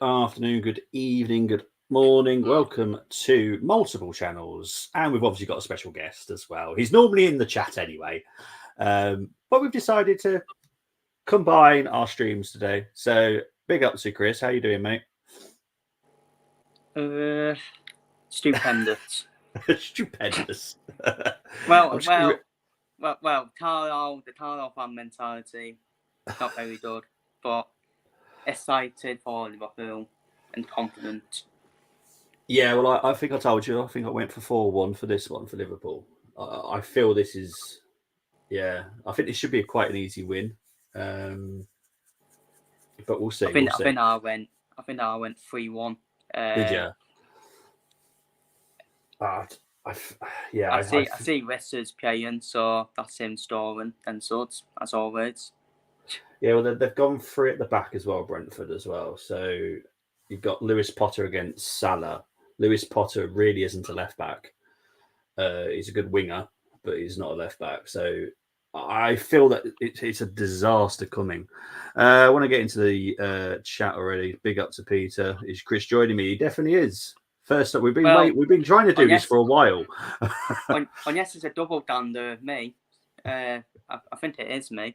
afternoon, good evening, good morning. Welcome to multiple channels. And we've obviously got a special guest as well. He's normally in the chat anyway. But we've decided to combine our streams today. So big up to Chris. How you doing, mate? Stupendous. Stupendous. Well, Carlo, the Carlo fan mentality, not very good, but excited for Liverpool and confident. Yeah, well, I think I told you. I think I went for 4-1 for this one for Liverpool. I feel this is, I think this should be quite an easy win. But we'll see. I think I went 3-1. Did you? I see Westers playing, so that's him scoring and such, as always. Yeah, well, they've gone free at the back as well, Brentford as well. So you've got Lewis Potter against Salah. Lewis Potter really isn't a left back. He's a good winger, but he's not a left back. So I feel that it's a disaster coming. I want to get into the chat already. Big up to Peter. Is Chris joining me? He definitely is. First up, we've been trying to do this for a while. Yes, it's a double gander of me. I think it is me.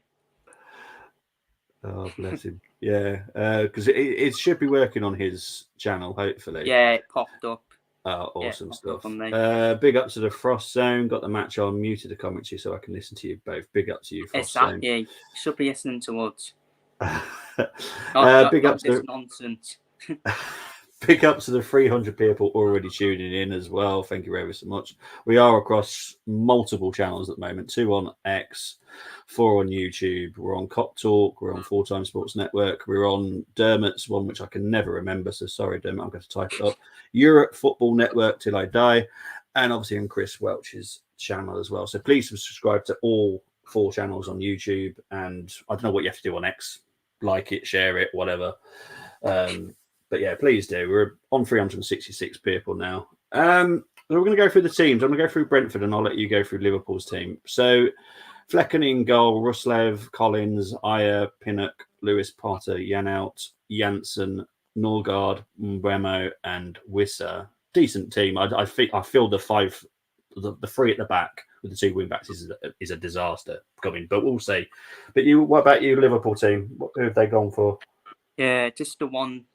Oh, bless him. Yeah, because it should be working on his channel, hopefully. Yeah, it popped up. Awesome stuff. Big up to the Frost Zone. Got the match on, muted the commentary so I can listen to you both. Big up to you, Frost Zone. Exactly. You should be listening to us. Big up to this nonsense. Big up to the 300 people already tuning in as well. Thank you ever so much. We are across multiple channels at the moment. 2 on X, 4 on YouTube. We're on Cop Talk. We're on Full Time Sports Network. We're on Dermot's one, which I can never remember. So sorry, Dermot, I'm going to type it up. Europe Football Network till I die. And obviously on Chris Welch's channel as well. So please subscribe to all 4 channels on YouTube. And I don't know what you have to do on X. Like it, share it, whatever. But yeah, please do. We're on 366 people now. We're going to go through the teams. I'm going to go through Brentford and I'll let you go through Liverpool's team. So Flecken in goal, Ruslev, Collins, Ayer, Pinnock, Lewis Potter, Janout, Janssen, Norgard, Mbemo and Wissa. Decent team. I feel the 3 at the back with the 2 wing backs is a disaster coming, but we'll see. But what about you, Liverpool team? Who have they gone for? Yeah, just the one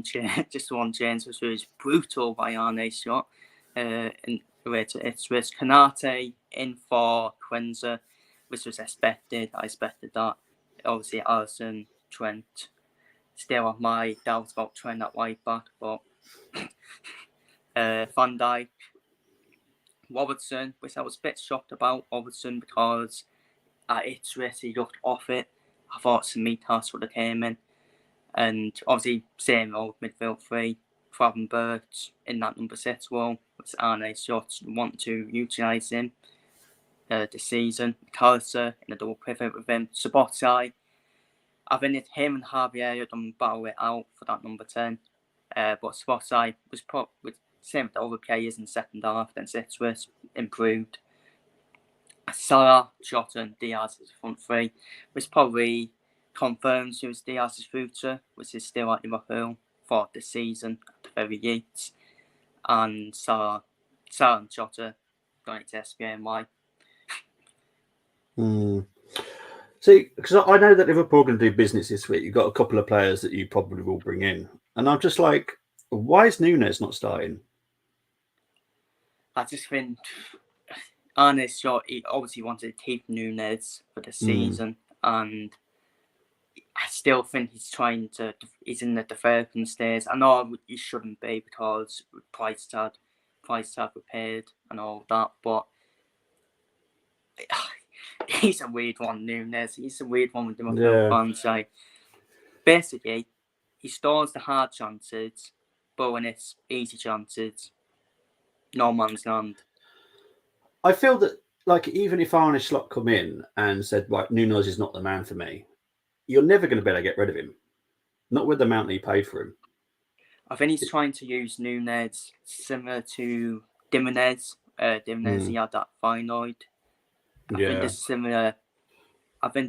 change, which was brutal by Arne shot. It was Kanate in for Quenza, which was expected. I expected that. Obviously, Alisson, Trent. Still have my doubts about Trent at right back, but Van Dijk, Robertson, which I was a bit shocked about Robertson because at Ipswich he looked off it. I thought Samitas would have came in. And obviously, same old midfield 3, Bert in that number 6 role, which Arne Slot want to utilise him this season. McAllister in a double pivot with him. Sabotai, I think him and Javier have done battle it out for that number 10. But Sabotai was probably same with the other players in the second half, then Ipswich improved. Salah, Jota and Diaz as front 3, which probably confirms who's Diaz's future, which is still at Liverpool for this season at the very least. And Salah and Jota don't need to explain why. See, because I know that Liverpool are going to do business this week. You've got a couple of players that you probably will bring in. And I'm just like, why is Nunes not starting? I just think Arne Slot, he obviously wanted to keep Nunes for the season. And I still think he's in the development stage. I know he shouldn't be because price tag prepared and all that, but he's a weird one, Nunes. He's a weird one with the Liverpool fans. Like, basically, he stores the hard chances, but when it's easy chances, no man's land. I feel that, like, even if Arne Slot come in and said, right, Nunes is not the man for me, you're never going to be able to get rid of him. Not with the amount that you paid for him. I think he's trying to use Nunes similar to Jimenez. He had that thyroid. I think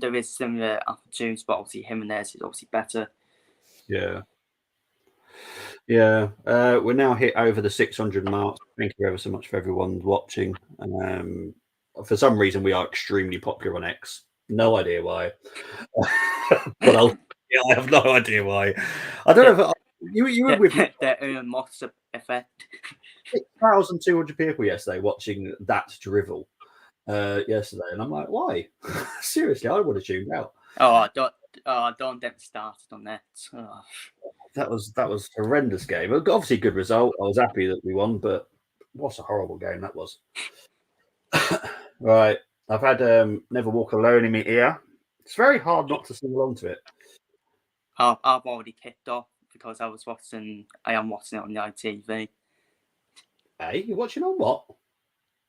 there is similar attitudes, but obviously Jimenez is obviously better. Yeah. Yeah, we're now hit over the 600 mark. Thank you ever so much for everyone watching. For some reason, we are extremely popular on X. No idea why. But I have no idea why. I don't know if you were with me. The Elon Musk effect. 6,200 people yesterday watching that drivel yesterday, and I'm like, why? Seriously, I would have tuned out. Don't get me started on that. Oh. That was a horrendous game. Obviously, good result. I was happy that we won, but what a horrible game that was. Right, I've had Never Walk Alone in my ear. It's very hard not to sing along to it. I've already kicked off because I am watching it on the ITV. Hey, you're watching on what?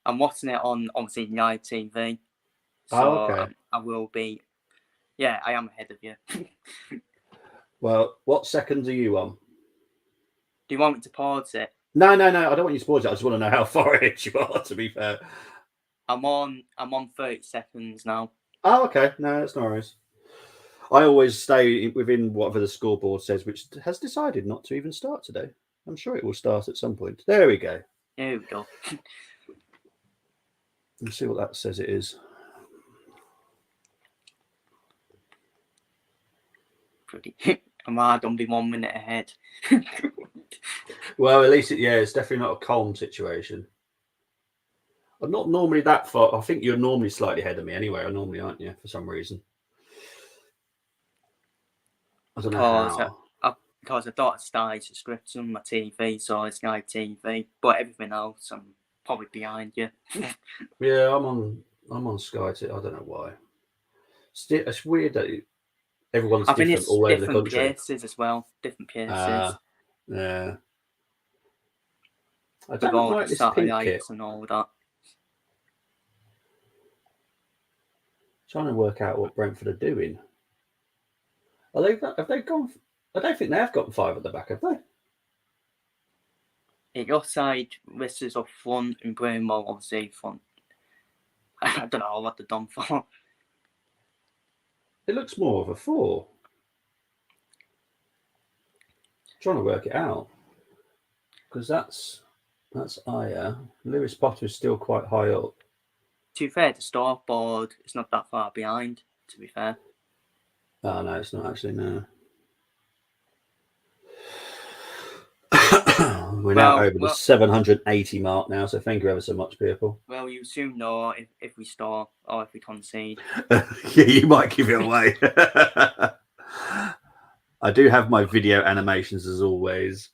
I'm watching it on obviously the ITV. So okay. I will be. Yeah, I am ahead of you. Well, what seconds are you on? Do you want me to pause it? No. I don't want you to pause it. I just want to know how far ahead you are. To be fair, I'm on 30 seconds now. Oh, okay. No, that's no worries. I always stay within whatever the scoreboard says, which has decided not to even start today. I'm sure it will start at some point. There we go. Here we go. Let's see what that says it is. Pretty. Don't be 1 minute ahead. Well, at least it's definitely not a calm situation. I'm not normally that far. I think you're normally slightly ahead of me anyway. I normally aren't you for some reason. I don't know how. Because I thought I started subscription on my TV, so it's Sky TV. But everything else, I'm probably behind you. Yeah, I'm on Sky too. I don't know why. It's weird that everyone's different all over the country. Different places as well. Different places. Yeah. I With don't all like the this satellite pink kit. and all that. Trying to work out what Brentford are doing. Have they gone? I don't think they have gotten 5 at the back, have they? Your side, this is up front, and Brainwell obviously front. I don't know what they've done for. It looks more of a 4. Trying to work it out because that's Aya. Lewis Potter is still quite high up. To be fair, the scoreboard is not that far behind. To be fair. Oh no, it's not actually. No. We're now over the 780 mark now, so thank you ever so much, people. Well, you soon know if we start or if we concede. Yeah, you might give it away. I do have my video animations as always.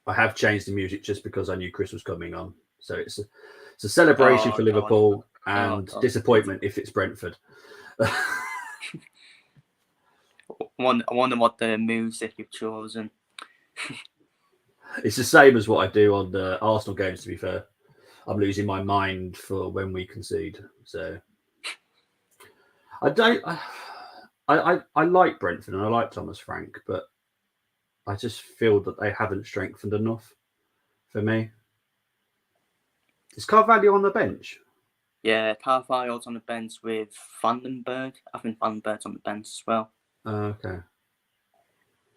I have changed the music just because I knew Chris was coming on. So it's a celebration for Liverpool and disappointment if it's Brentford. I wonder what the music you've chosen. It's the same as what I do on the Arsenal games, to be fair. I'm losing my mind for when we concede. So I like Brentford and I like Thomas Frank, but I just feel that they haven't strengthened enough for me. Is Carvalho on the bench? Yeah, Carvalho's on the bench with Vandenberg. I think Vandenberg's on the bench as well. Okay.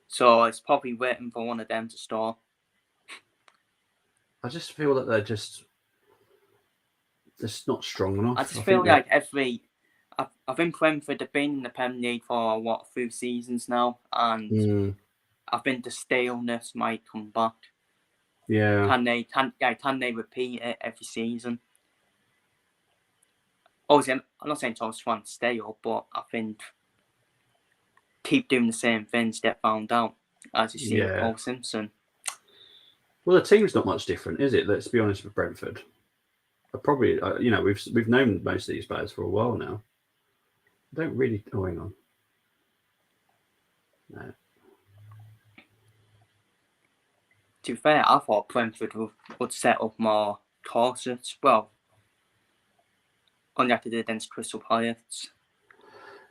So it's probably waiting for one of them to start. I just feel that they're just not strong enough. I just feel like I think Brentford have been in the Premier League for a few seasons now, and I think the staleness might come back. Yeah. Can they repeat it every season? Obviously, I'm not saying Thomas Frank stay up, but I think keep doing the same things, get found out, as you see with Paul Simpson. Well, the team's not much different, is it? Let's be honest with Brentford. Probably, we've known most of these players for a while now. I don't really. Oh, hang on. No. To be fair, I thought Brentford would set up more cautious. Well, only like they did against Crystal Palace.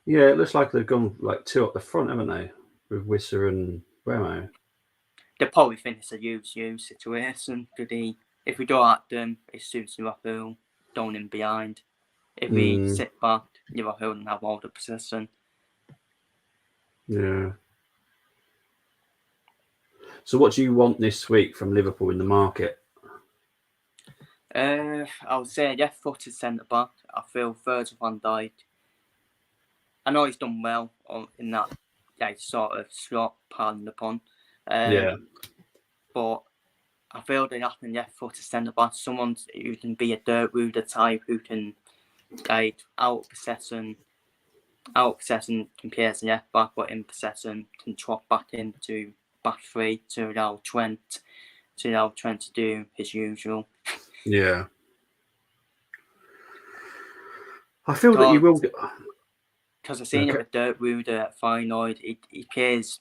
Yeah, it looks like they've gone like 2 up the front, haven't they? With Wissa and Remo. They probably think it's a use situation. If we go at them, it suits Liverpool, down in behind. If we sit back, Liverpool and have all the possession. Yeah. So, what do you want this week from Liverpool in the market? I would say left-footed centre-back. I feel Virgil van Dijk. I know he's done well in that sort of slot, pardon the pun. But I feel they have to left-footed centre-back, someone who can be a dirt rooter type, who can out-possession compared to left-back, but in possession can drop back into back three to allow Trent to do his usual. Yeah. I feel that you will get... Because I've seen him with Dirk Ruder at Feyenoord. He plays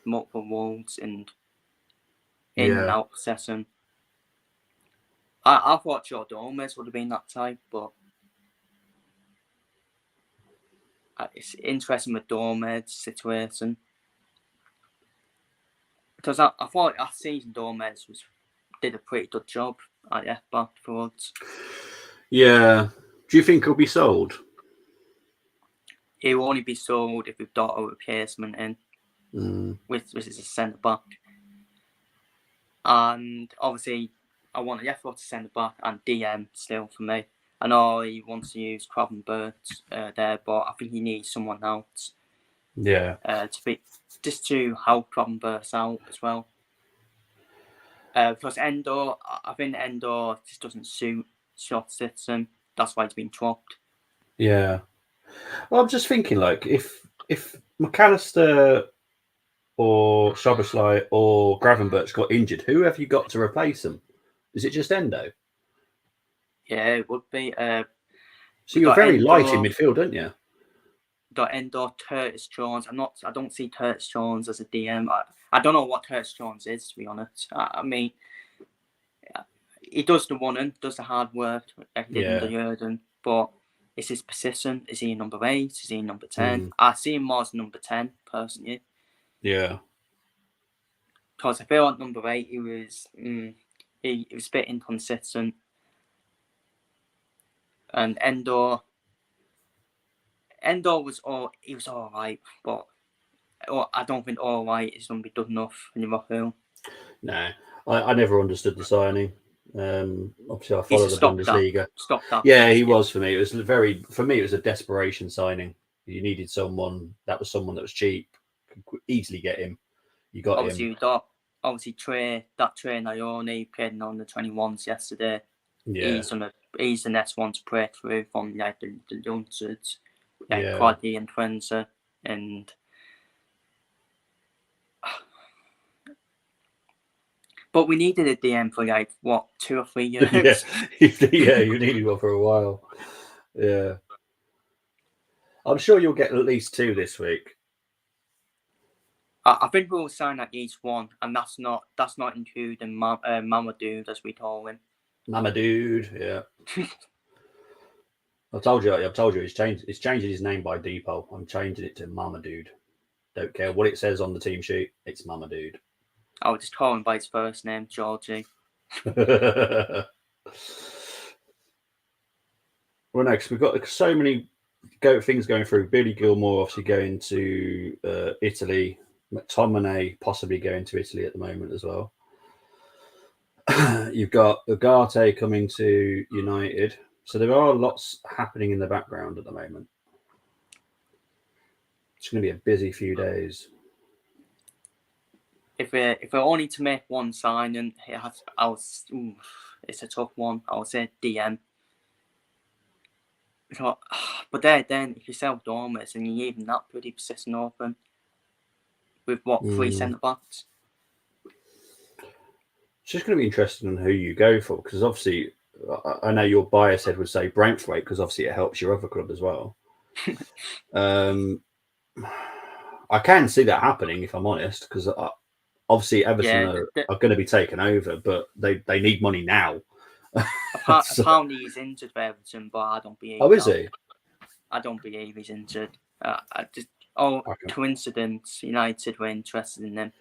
multiple roles and in and out possession. I thought Joe Gomez would have been that type, but it's interesting with Gomez's situation. Because I thought last season Gomez did a pretty good job at left back for us. Yeah. Do you think he'll be sold? He will only be sold if we've got a replacement in, which is a centre back. And obviously, I want a left-footed centre back and DM still for me. I know he wants to use Cravenbert there, but I think he needs someone else. Yeah. To help Cravenbert out as well. Because I think Endor just doesn't suit short system. That's why he's been dropped. Yeah. Well, I'm just thinking, like, if McAllister or Szoboszlai or Gravenberch got injured, who have you got to replace them? Is it just Endo? Yeah, it would be. So you're very light in midfield, don't you? Got Endo, Curtis Jones. I don't see Curtis Jones as a DM. I don't know what Curtis Jones is, to be honest. I mean, he does the running, does the hard work, like he did under Jurgen, but is his position? Is he number 8? Is he number 10? I see him more as number 10, personally. Yeah. Because I feel like number 8, he was a bit inconsistent. And Endor was all right, but I don't think all right is going to be good enough in Liverpool. No, I never understood the signing. Obviously, I follow the Bundesliga. Stop that. Yeah, he was for me. It was it was a desperation signing. You needed someone that was cheap, could easily get him. You got him. Obviously, Trey Nayoni played on the 21s yesterday. Yeah. He's the next one to break through from the youngsters, Quaddy and Twenza, and but we needed a DM for 2 or 3 years. Yeah, you needed one for a while. Yeah, I'm sure you'll get at least 2 this week. I think we'll sign at least 1, and that's not including Mama Dude, as we call him. Mama Dude, yeah. I've told you. He's changing his name by default. I'm changing it to Mama Dude. Don't care what it says on the team sheet. It's Mama Dude. I would just call him by his first name, Georgie. Well, no, because we've got so many things going through. Billy Gilmore obviously going to Italy. McTominay possibly going to Italy at the moment as well. You've got Ugarte coming to United. So there are lots happening in the background at the moment. It's going to be a busy few days. If we're only to make one signing, it's a tough one. I would say DM. But then if you sell Dormus and you leave that pretty position open with 3 centre backs. It's just going to be interesting on who you go for, because obviously I know your bias head would say Brentford, because obviously it helps your other club as well. I can see that happening, if I'm honest, because obviously Everton are going to be taken over, but they need money now. Apparently he's injured for Everton, but I don't believe. Oh, is he? I don't believe he's injured. Coincidence. United were interested in him,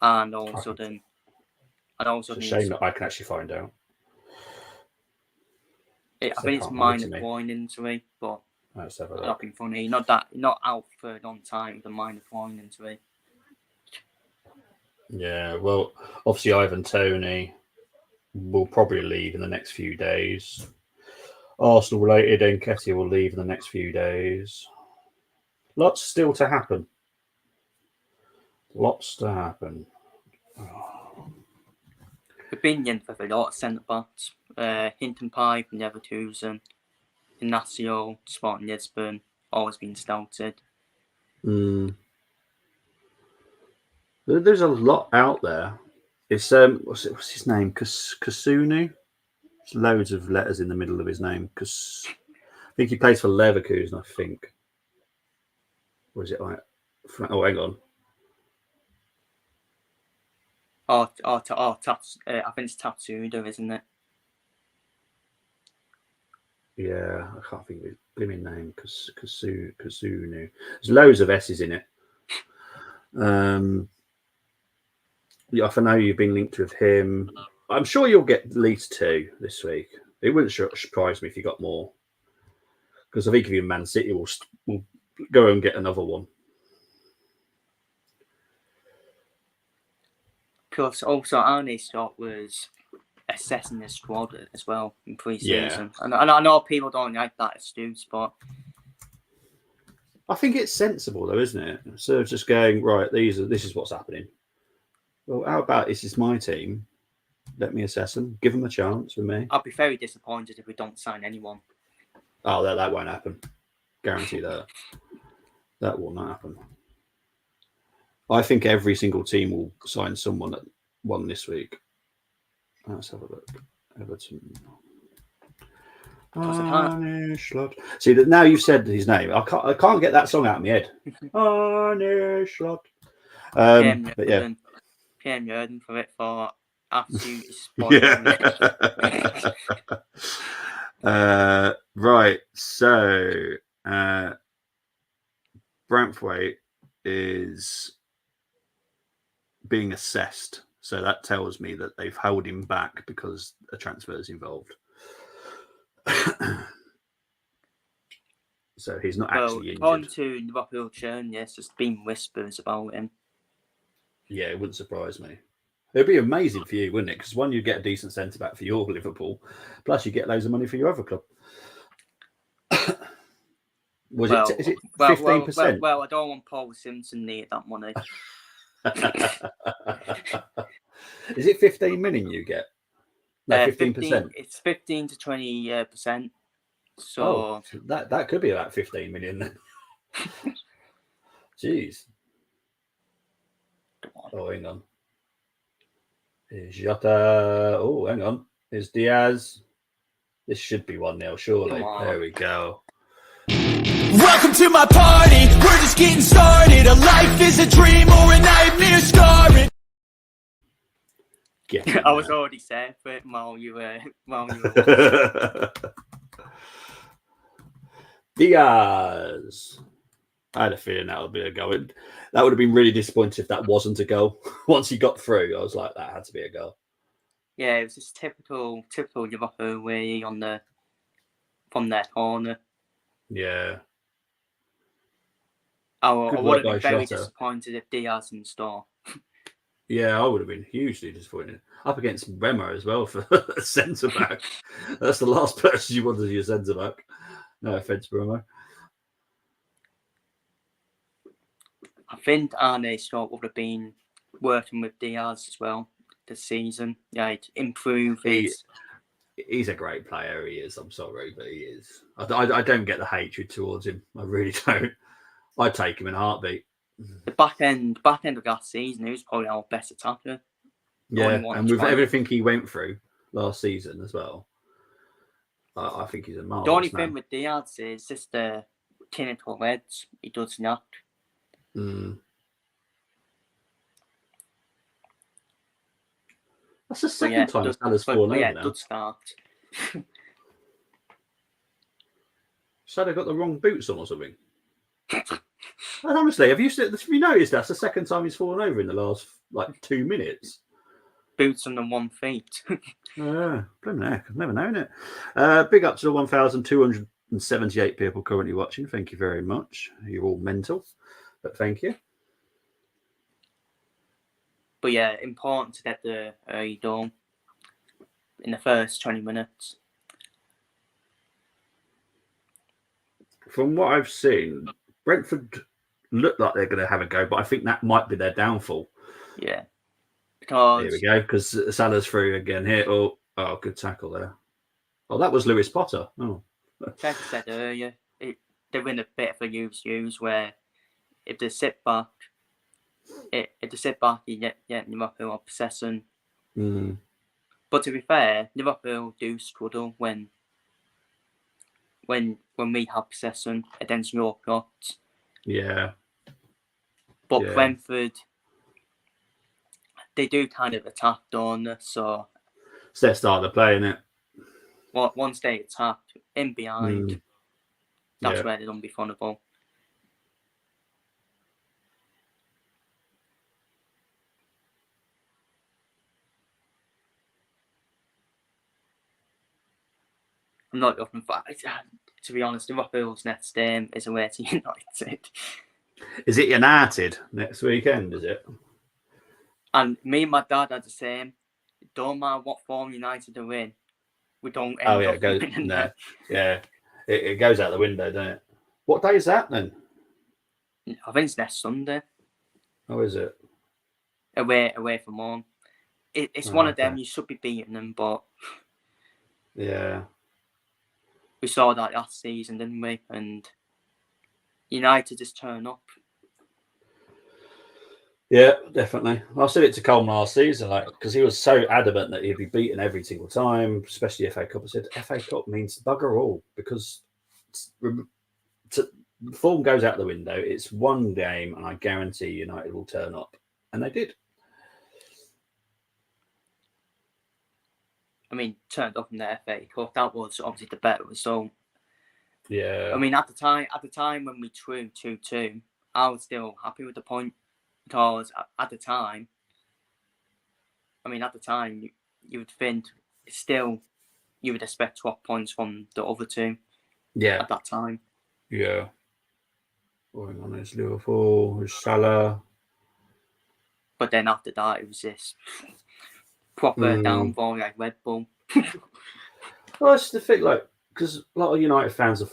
and all of a sudden, it's a shame that I can actually find out. I think it's minor groin injury, but nothing funny. Not out for a long time. The minor groin injury. Yeah, well, obviously Ivan Toney will probably leave in the next few days. Arsenal related, Nketiah will leave in the next few days. Lots still to happen. Lots to happen. We've been in for a lot of centre backs. Hinton Pipe, Leverkusen, Ignacio, Sporting Lisbon, always been scouted. There's a lot out there. It's what's his name? Kasunu. There's loads of letters in the middle of his name. I think he plays for Leverkusen. I think. Or is it like? Oh, hang on. I think it's Tatsuda, isn't it? Yeah, I can't think of his blooming name. Kasunu. There's loads of S's in it. Yeah, I know you've been linked with him. I'm sure you'll get at least 2 this week. It wouldn't surprise me if you got more, because I think if you Man City will go and get another one. Plus, also Arne Slot was assessing the squad as well in pre-season, and I know people don't like that astute, but I think it's sensible though, isn't it? Instead of just going right, this is what's happening. Well, how about this is my team? Let me assess them. Give them a chance with me. I'd be very disappointed if we don't sign anyone. Oh, that won't happen. Guarantee that. That will not happen. I think every single team will sign someone at 1 this week. Let's have a look. Everton. See that now you've said his name. I can't get that song out of my head. Arne Slot. But yeah. PM Jordan for it for absolutely spoiling it. Right, so Brentford is being assessed, so that tells me that they've held him back because a transfer is involved. So he's not actually injured. On to Liverpool churn, yes, there's been whispers about him. Yeah, it wouldn't surprise me. It'd be amazing for you, wouldn't it? Because one, you get a decent centre back for your Liverpool, plus you get loads of money for your other club. Is it 15%? Well, I don't want Paul Simpson near that money. Is it 15 million you get? No, 15%. It's 15 to 20%. So that could be about 15 million then. Jeez. Oh, hang on. Is Jota? Oh, hang on. Is Diaz? This should be 1-0, surely. There we go. Welcome to my party. We're just getting started. A life is a dream or a nightmare scarring. I was already set for it while you were. Diaz. I had a feeling that would be a goal. That would have been really disappointing if that wasn't a goal. Once he got through, I was like, that had to be a goal. Yeah, it was just typical Liverpool way from their corner. Yeah. I would have been very disappointed if Diaz didn't score. Yeah, I would have been hugely disappointed. Up against Remo as well for centre back. That's the last person you wanted as your centre back. No offence, Remo. I think Arne Slot would have been working with Diaz as well this season. Yeah, he'd improve his. He's a great player. He is. I'm sorry, but he is. I don't get the hatred towards him. I really don't. I'd take him in a heartbeat. The back end of last season, he was probably our best attacker. Yeah, and with everything he went through last season as well, I think he's a marvelous. The only thing with Diaz is just the clinical legs. He does not. That's the second time Salah's fallen over now. Good start. Salah got the wrong boots on or something. Honestly, have you noticed that's the second time he's fallen over in the last 2 minutes? Boots on the 1 feet. Blimey heck, I've never known it. Big up to the 1,278 people currently watching. Thank you very much. You're all mental, but thank you. But yeah, important to get the early goal in the first 20 minutes. From what I've seen, Brentford look like they're going to have a go, but I think that might be their downfall. Yeah. Here we Because go, because Salah's through again here. Oh, good tackle there. Oh, that was Lewis Potter. Oh, like I said earlier, they're in a bit of a use where if they sit back, you get Liverpool possession. mm, But to be fair, Liverpool do struggle when we have possession against your plots. yeah. But Yeah. Brentford, they do kind of attack, don't they? So It's their style of play, isn't it? once they attack in behind, that's Yeah. where they don't be vulnerable. I'm not looking for. To be honest, Liverpool's next game is away to United. Is it United next weekend? Is it? And me and my dad are the same. Don't matter what form United are in, we don't end Oh yeah, up it goes. winning No, them. yeah, it goes out the window, doesn't it? What day is that then? I think it's next Sunday. Oh, is it? Away from home. It's Oh, one of okay. them. You should be beating them, but Yeah. we saw that last season, didn't we? And United just turn up. Yeah, definitely. I said it to Coleman last season, because he was so adamant that he'd be beaten every single time, especially FA Cup. I said FA Cup means bugger all because form goes out the window. It's one game, and I guarantee United will turn up, and they did. I mean, turned up in the FA Cup. That was obviously the better result. Yeah. I mean, at the time when we drew 2-2, I was still happy with the point because at the time, you would think still you would expect 12 points from the other two. Yeah. At that time. Yeah. Going on, it's Liverpool, it's Salah. But then after that, it was this proper downfall like Red Bull. Well, it's the thing, because a lot of United fans are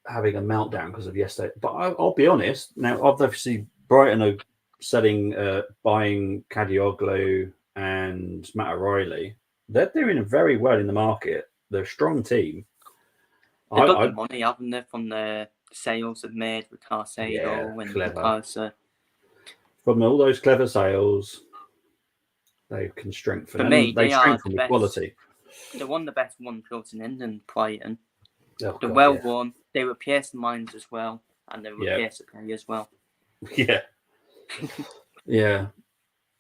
having a meltdown because of yesterday. But I'll be honest. Now, obviously, Brighton are buying Kadioglu and Matt O'Reilly. They're doing very well in the market. They're a strong team. They've got the money, haven't they, from the sales they've made with Caicedo and Carcer. From all those clever sales, they can strengthen. For me, they strengthen with quality. They're one of the best one clubs in England playing. Oh, they're well run. They were piercing minds as well, and they were piercing play as well. Yeah. Yeah.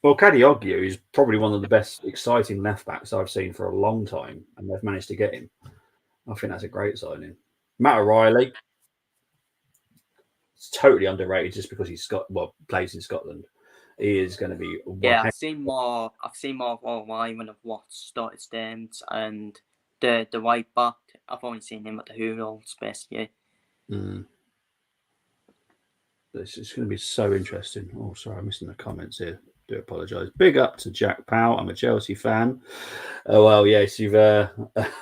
Well, Kadioglu is probably one of the best exciting left backs I've seen for a long time, and they've managed to get him. I think that's a great signing. Matt O'Reilly, it's totally underrated just because plays in Scotland. He is going to be. I've seen more of O'Reilly when I've watched started games, and the right back. I've only seen him at the Hurls basically. This is going to be so interesting. Oh, sorry, I'm missing the comments here. Do apologise. Big up to Jack Powell. I'm a Chelsea fan. Oh well, yes, you've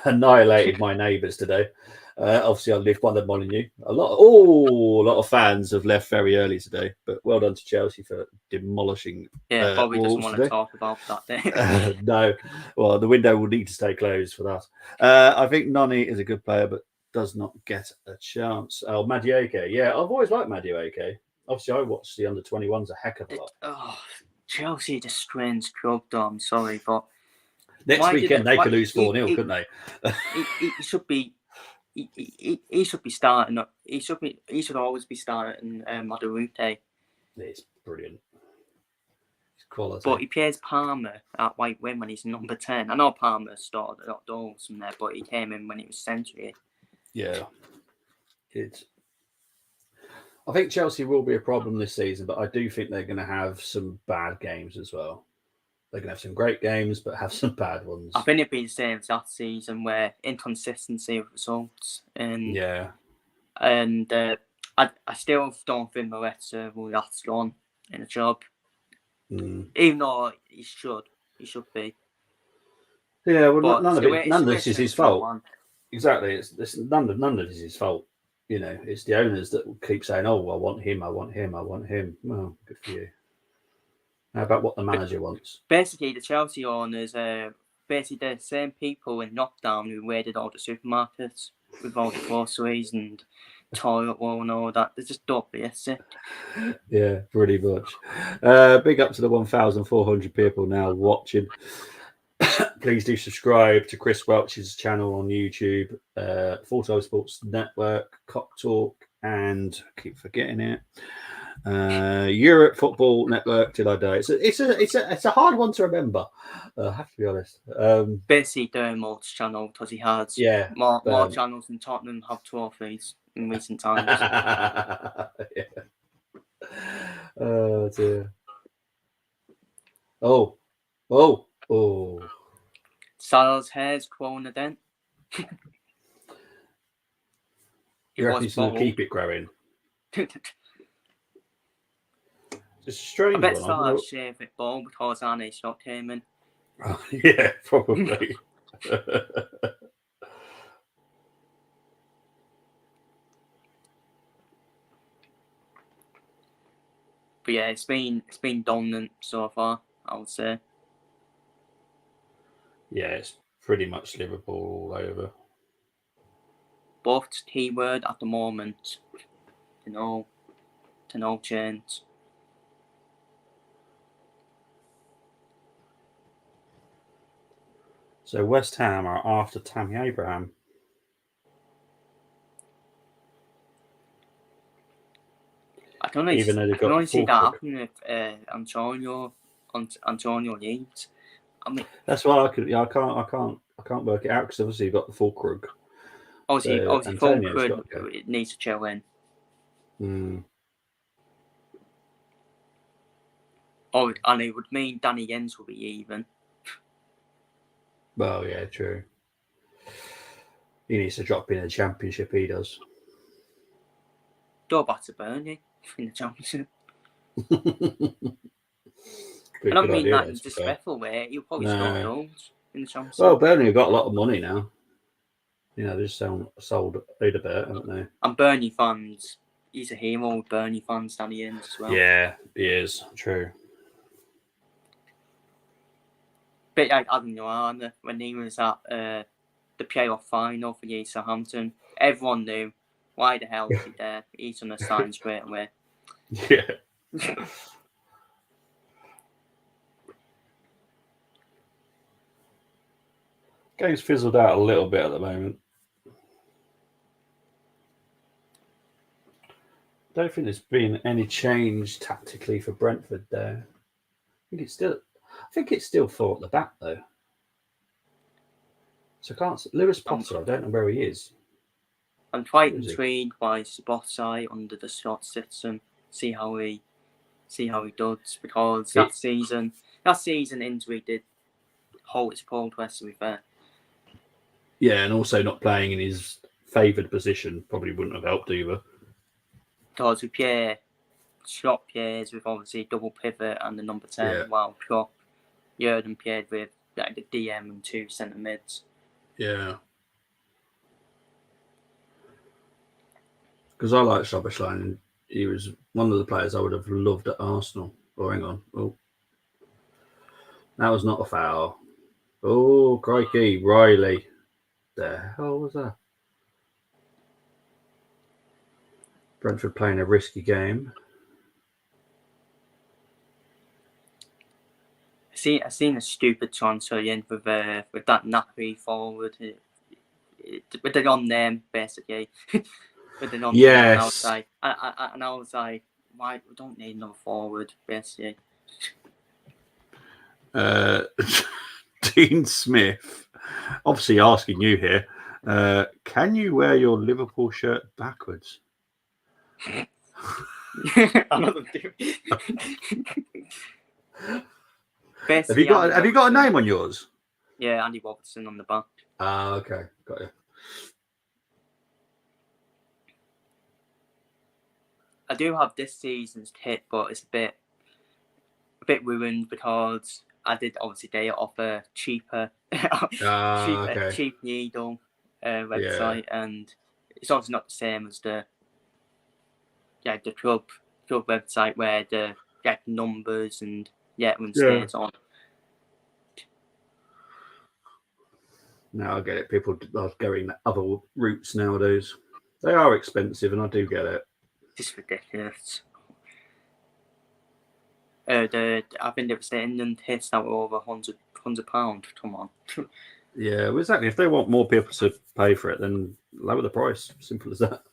annihilated my neighbours today. Obviously, I live by the Molyneux. A lot of fans have left very early today. But well done to Chelsea for demolishing. Yeah, Bobby doesn't want to talk about that day. No, well, the window will need to stay closed for that. I think Nani is a good player, but does not get a chance. Oh, Madueke. Yeah, I've always liked Madueke. Obviously, I watched the under-21s a heck of a lot. Oh, Chelsea, the strange club, though. I'm sorry, but next weekend they could lose 4-0, couldn't they? He should be. He should be starting. He should always be starting Madueke. It's brilliant. It's quality. But he plays Palmer at right wing when he's number 10. I know Palmer started a lot of goals from there, but he came in when he was century. Yeah. I think Chelsea will be a problem this season, but I do think they're going to have some bad games as well. They're going to have some great games, but have some bad ones. I think it'd be the same as that season, where inconsistency of results. And I still don't think Moretz will last long in a job. Even though he should be. Yeah, well, But none of this is his fault. On. Exactly, it's none of this is his fault. You know, it's the owners that keep saying, "Oh, I want him, I want him, I want him." Well, good for you. How about what the manager wants? Basically, the Chelsea owners are basically the same people in lockdown who raided all the supermarkets with all the groceries and toilet roll and all that. They're just don't be sick. Yeah, pretty much. Big up to the 1,400 people now watching. Please do subscribe to Chris Welch's channel on YouTube, Full Time Sports Network, Cock Talk, and I keep forgetting it. Europe Football Network till I die. It's a hard one to remember. I have to be honest. Basically, Dermot's channel because he has more channels than Tottenham have trophies in recent times. Yeah. Oh dear. Oh. Salah's hair's grown again. You reckon he's going to keep it growing? It's a strange I bet one. Salah shaved it bald because Arne Slot came in. Yeah, probably. But yeah, it's been dominant so far, I would say. Yeah, it's pretty much Liverpool all over. Both keyword at the moment, to no change. So West Ham are after Tammy Abraham. I can only see that happening if Antonio leaves. I mean, that's why I can't work it out because obviously you've got the full krug. Obviously, full krug it needs to chill in. Oh, and it would mean Danny Jens will be even. Well, yeah, true. He needs to drop in the Championship. He does. Go back to Burnley in the Championship. I don't mean that in a disrespectful way. You'll probably score goals in the Championship. Well, Burnley have got a lot of money now. You know, they've sold a bit, haven't they? And Burnley fans, he's a hero with Burnley fans, Danny Jens as well. Yeah, he is. True. Bit like Adam Johanna when he was at the playoff final for Southampton. Everyone knew, why the hell is he there? He's on a sign straight away. Yeah. Game's fizzled out a little bit at the moment. Don't think there's been any change tactically for Brentford there. I think it's still 4 at the back though. So I can't. Lewis Potter, I don't know where he is. I'm quite intrigued by Szoboszlai under the shot system. See how he does, because that season injury did hold its progress, to be fair. Yeah, and also not playing in his favoured position probably wouldn't have helped either. Because we play slot players with obviously double pivot and the number 10, while Klopp, Jurgen played with like the DM and 2 centre mids. Yeah. Because I like Szoboszlai, and he was one of the players I would have loved at Arsenal. Oh, hang on. Oh. That was not a foul. Oh, crikey. Riley. The hell was that? Brentford playing a risky game. I seen a stupid transfer in with that nappy forward with the non-name, basically. With the non-name outside. And I was like, why? We don't need another forward, basically. Dean Smith, obviously asking you here, can you wear your Liverpool shirt backwards? I'm not doing Have you got a name on yours? Yeah, Andy Robertson on the back. Ah, okay, got you. I do have this season's kit, but it's a bit ruined because did obviously they offer cheaper, Okay. cheap needle website, and it's obviously not the same as the club website where the numbers and everyone stays on. Now I get it. People are going other routes nowadays. They are expensive, and I do get it. Just ridiculous. I think it was the England hits that were over £100. Come on. Yeah, well, exactly. If they want more people to pay for it, then lower the price. Simple as that.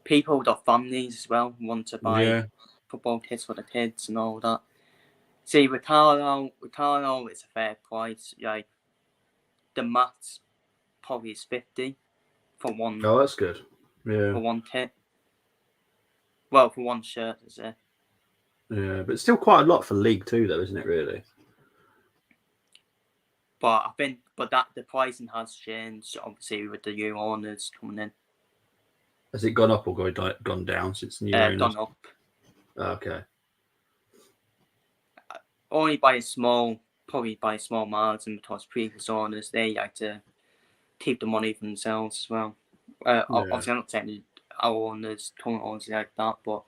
People with families as well want to buy football kits for the kids and all that. See, with Carlo, it's a fair price. Like the mats probably is 50 for one. Oh, that's good. Yeah. For one kit. Well, for one shirt, is it? Yeah, but it's still quite a lot for League Two, though, isn't it? Really. But I think, the pricing has changed. Obviously, with the new owners coming in. Has it gone up or gone down since the new owners? Gone up. Okay. Only by a small margin, because previous owners, they like to keep the money for themselves as well. Obviously, I'm not saying our owners, current owners like that, but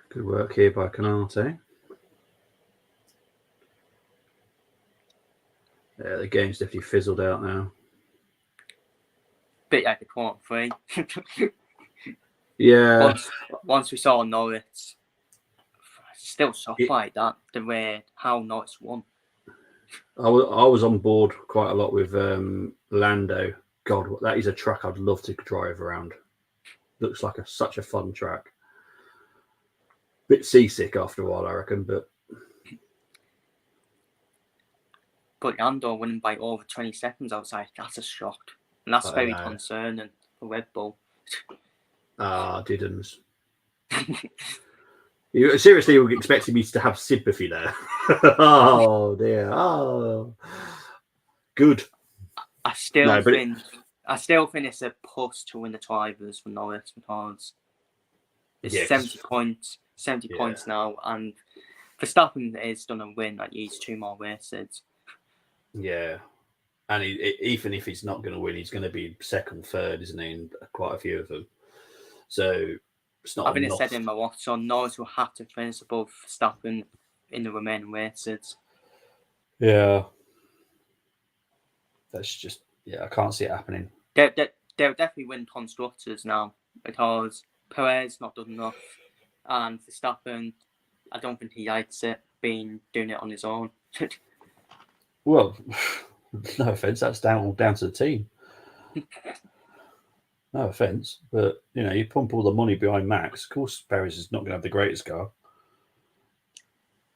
Good work here by Canate. Yeah, the game's definitely fizzled out now. bit like the quarter three. Yeah. Once we saw Norwich, still shocked by that, the way how Norwich won. I was on board quite a lot with Lando. God, that is a track I'd love to drive around. Looks like such a fun track. Bit seasick after a while, I reckon, but Lando winning by over 20 seconds, I was like, that's a shock. And that's very concerning for Red Bull. Didn't. You seriously were expecting me to have sympathy there? Oh dear. Oh, good. I still think it's a push to win the Drivers for Norwich, because it's 70 points. 70 points now, and Verstappen is going to win at least 2 more races. Yeah, and even if he's not going to win, he's going to be second, third, isn't he? In quite a few of them. So it's not. I think it said in my watch on Norris will have to finish above Verstappen in the remaining races. Yeah, that's just I can't see it happening. They'll definitely win constructors now, because Perez not done enough, and Verstappen, I don't think he likes it doing it on his own. Well, no offense, that's down to the team. No offense, but you pump all the money behind Max. Of course, Perez is not going to have the greatest car.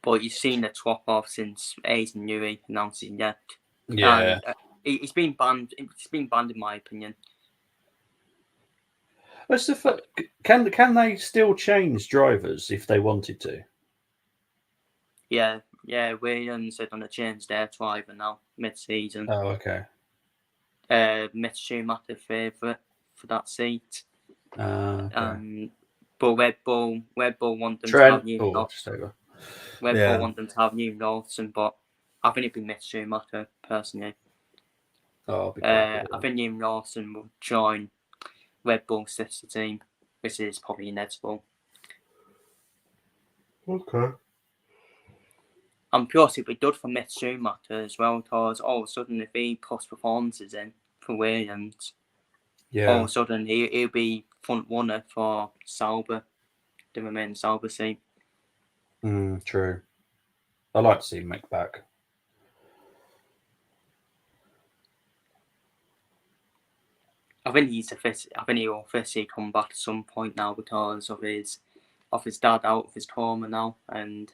But you've seen the swap off since Aidan Newey announcing that. Yeah, and, he's been banned. It's been banned, in my opinion. Can they still change drivers if they wanted to? Yeah. Williams are going to change their driver now mid-season. Oh, okay. Mitch Schumacher favourite for that seat. Okay. But Red Bull want them to have new Bull want them to have new Norton, but I think it'd be Mitch Schumacher personally. I think new Norton will join Red Bull's sister team, which is probably inevitable. Okay. And plus, it'd be good for Mitch Schumacher as well, because all of a sudden, if he puts performances in for Williams, all of a sudden he'll be front runner for Sauber, the remaining Sauber seat. True. I'd like to see Mick back. I think he will officially come back at some point now, because of his dad out of his coma now, and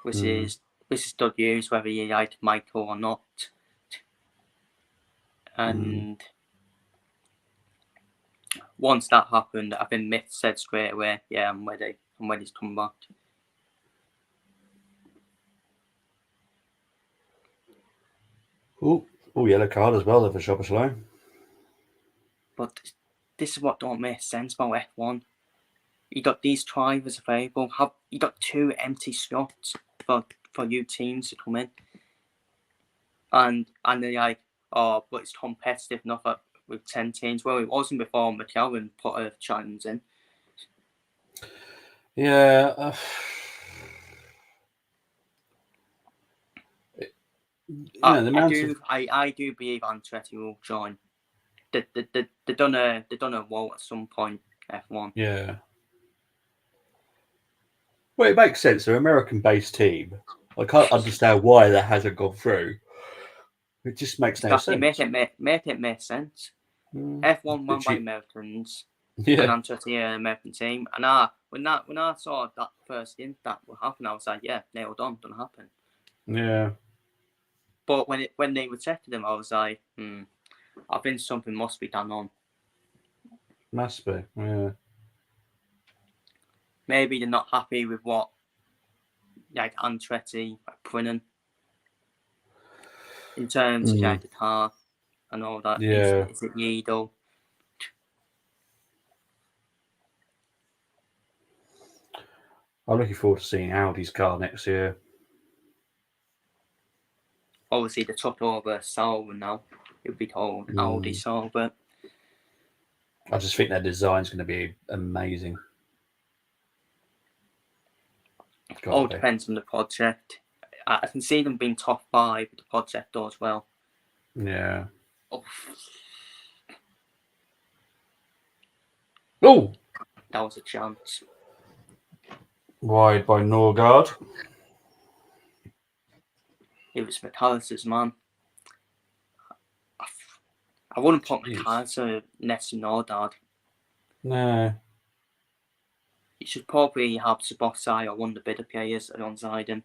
which is still used whether you like Michael or not. And once that happened, I think Mick said straight away, "Yeah, I'm ready. I'm ready to come back." Oh, yellow card as well there for Watchalong. But this is what don't make sense about F1. You got these drivers available. You got 2 empty slots for you teams to come in, and they're like, oh, but it's competitive enough with 10 teams. Well, it wasn't before McLaren put a challenge in. Yeah. I do believe Andretti will join. They done a vote at some point. F1. Yeah. Well, it makes sense. They're an American-based team. I can't understand why that hasn't gone through. It just makes no sense. Make it make sense. F1 won by Americans. Yeah. And Andretti an American team. And when I saw that first thing that would happen, I was like, yeah, nailed on, done happen. Yeah. But when they rejected him, I was like, I think something must be done on. Must be, yeah. Maybe they're not happy with what, like Andretti are putting in terms of like the car and all that. Yeah. Is it legal? I'm looking forward to seeing Audi's car next year. Obviously, they took over Sauber now. It would be called Audi Sauber. I just think their design's going to be amazing. All depends on the project. I can see them being top 5 if the project does well. Yeah. Oh! That was a chance. Wide by Norgard. It was McAllister's man. I wouldn't put McAllister next to Norgard. No. You should probably have Sabosai or one of the better players alongside him.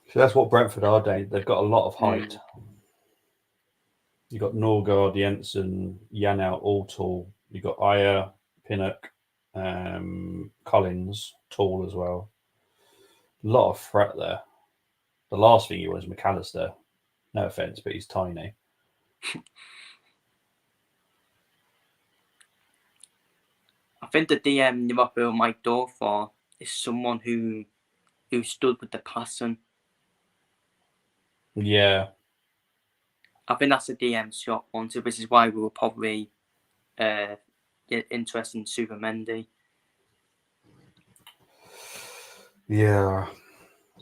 So that's what Brentford are doing. They've got a lot of height. You've got Norgard, Jensen, Janau, all tall. You've got Ayer, Pinnock, Collins, tall as well. A lot of threat there. The last thing you want is McAllister. No offence, but he's tiny. I think the DM Liverpool might go for is someone who stood with the passing. Yeah. I think that's a DM shot wanted, which is why we will probably get interested in Super Mendy. Yeah.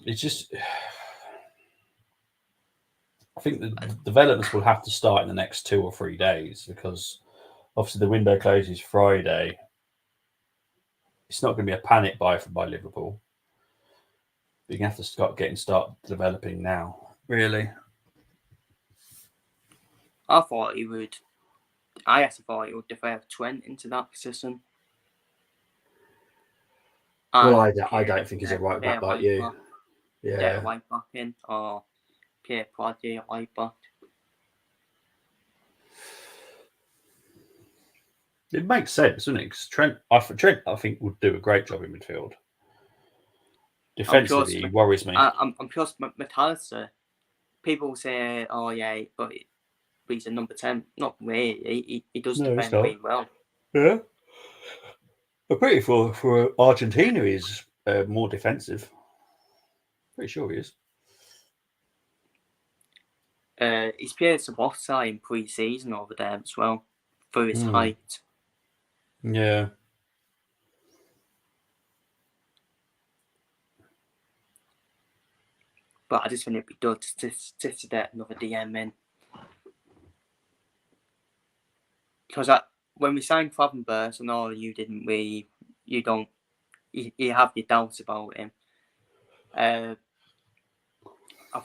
It's just... I think the developments will have to start in the next 2 or 3 days because obviously the window closes Friday. It's not going to be a panic buy by Liverpool. But you have to start developing now. Really? I thought he would. I actually thought he would develop Trent into that position. Well, I don't think he's a right back like you. Back. Yeah. Get a right back in or Pierre Poitier a right back. It makes sense, doesn't it? Because Trent, I think, would do a great job in midfield. Defensively, he worries me. I'm plus McAllister. People say, "Oh yeah, but he's a number 10." Not really. He does defend really well. Yeah. But pretty for Argentina, he's more defensive. Pretty sure he is. He's played some offside in pre-season over there as well for his height. Yeah. But I just think it'd be good to get another DM in. Because when we signed Gravenberch and all, you have your doubts about him. I've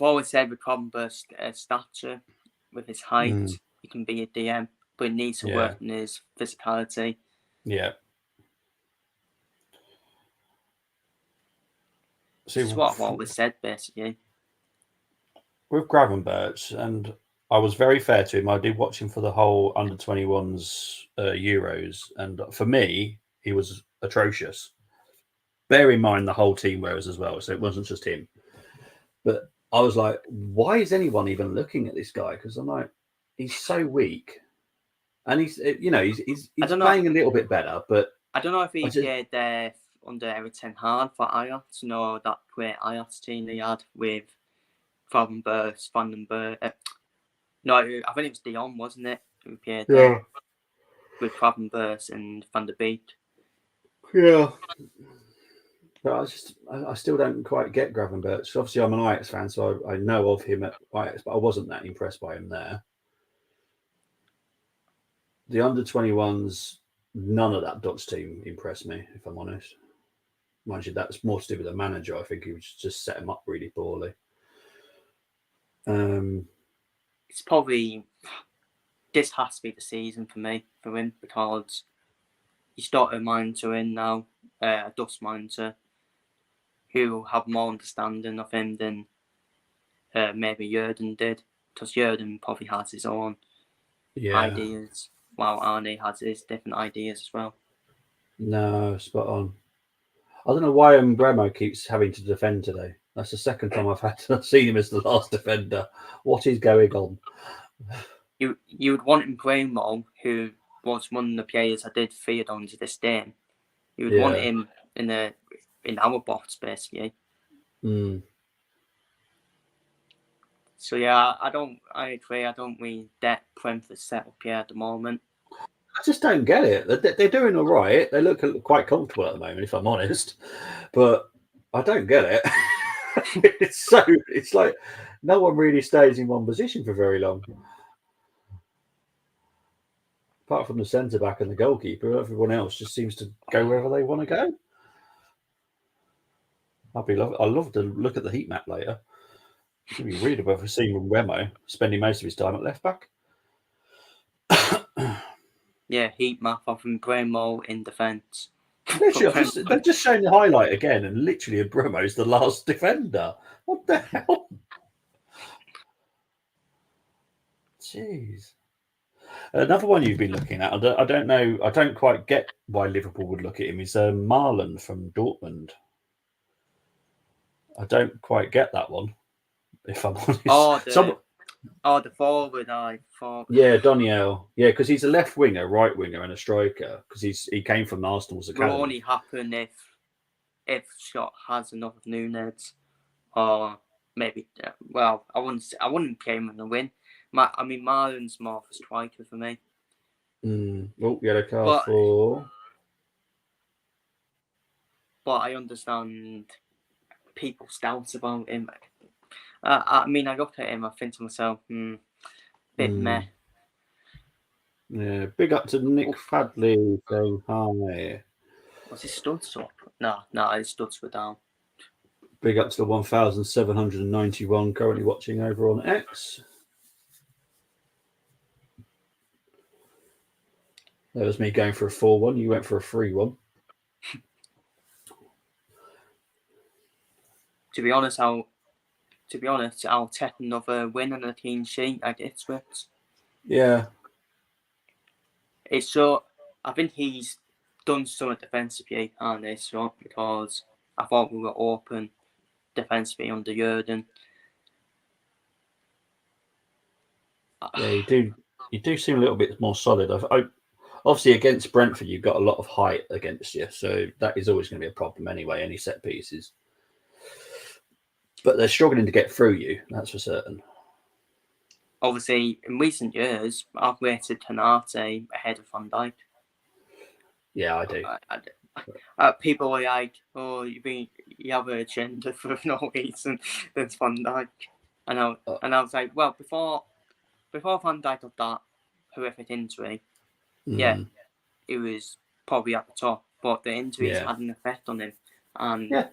always said with Gravenberch's stature, with his height, he can be a DM, but he needs to work on his physicality. Yeah. This is what I've always said, basically. With Gravenberch, and I was very fair to him. I did watch him for the whole under-21s Euros, and for me, he was atrocious. Bear in mind the whole team was as well, so it wasn't just him. But I was like, why is anyone even looking at this guy? Because I'm like, he's so weak, and he's he's playing a little bit better, but I don't know if he played there under Eric Ten Hag for Ajax. No, that great Ajax team they had with Gravenberch, Van den Berg. No, I think it was Dion, wasn't it? Who played there with Gravenberch and Van der Beek. Yeah. But I still don't quite get Gravenberch. Obviously, I'm an Ajax fan, so I know of him at Ajax, but I wasn't that impressed by him there. The under-21s, none of that Dutch team impressed me, if I'm honest. Mind you, that's more to do with the manager. I think he was just set him up really poorly. It's probably, this has to be the season for him, because he's got a manager in now, a Dutch manager, who have more understanding of him than maybe Jurgen did, because Jurgen probably has his own ideas, while Arne has his different ideas as well. No, spot on. I don't know why Bremo keeps having to defend today. That's the second time I've had to see him as the last defender. What is going on? You would want him Bremo, who was one of the players I did feared on to this day. You would want him in our box, basically. Mm. So yeah, I agree. I don't really get Brentford set up here at the moment. I just don't get it. They're doing all right. They look quite comfortable at the moment, if I'm honest. But I don't get it. It's like no one really stays in one position for very long. Apart from the centre back and the goalkeeper, everyone else just seems to go wherever they want to go. I'd love to look at the heat map later. It'd be weird if I've seen Remo spending most of his time at left back. Yeah, heat map of Bremo in defence. Literally, they've just shown the highlight again, and literally Bremo's the last defender. What the hell? Jeez. Another one you've been looking at, I don't know, I don't quite get why Liverpool would look at him, is Marlon from Dortmund. I don't quite get that one, if I'm honest. The forward, I thought. Yeah, Doniel. Yeah, because he's a left winger, right winger, and a striker. Because he came from Arsenal's academy. Will only happen if Scott has enough of Nunes, or maybe. Well, I wouldn't play him in the win. Marlon's more of a striker for me. Oh, yellow card for. But I understand people's doubts about him. I look at him, I think to myself, bit meh. Yeah, big up to Nick Fadley saying hi. Was his studs up? No, his studs were down. Big up to the 1,791 currently watching over on X. That was me going for a 4-1. You went for a 3-1. To be honest, I'll take another win and a clean sheet at Ipswich. Yeah. It's so. I think he's done something defensively on this one, because I thought we were open defensively under Jurgen. Yeah, you do seem a little bit more solid. Obviously, against Brentford, you've got a lot of height against you, so that is always going to be a problem anyway, any set pieces. But they're struggling to get through you, that's for certain. Obviously, in recent years, I've rated Konate ahead of Van Dijk. Yeah, I do. People are like, "Oh, you have an agenda for no reason." That's Van Dijk, and I was like, "Well, before Van Dijk got that horrific injury, yeah, he was probably at the top, but the injuries had an effect on him, and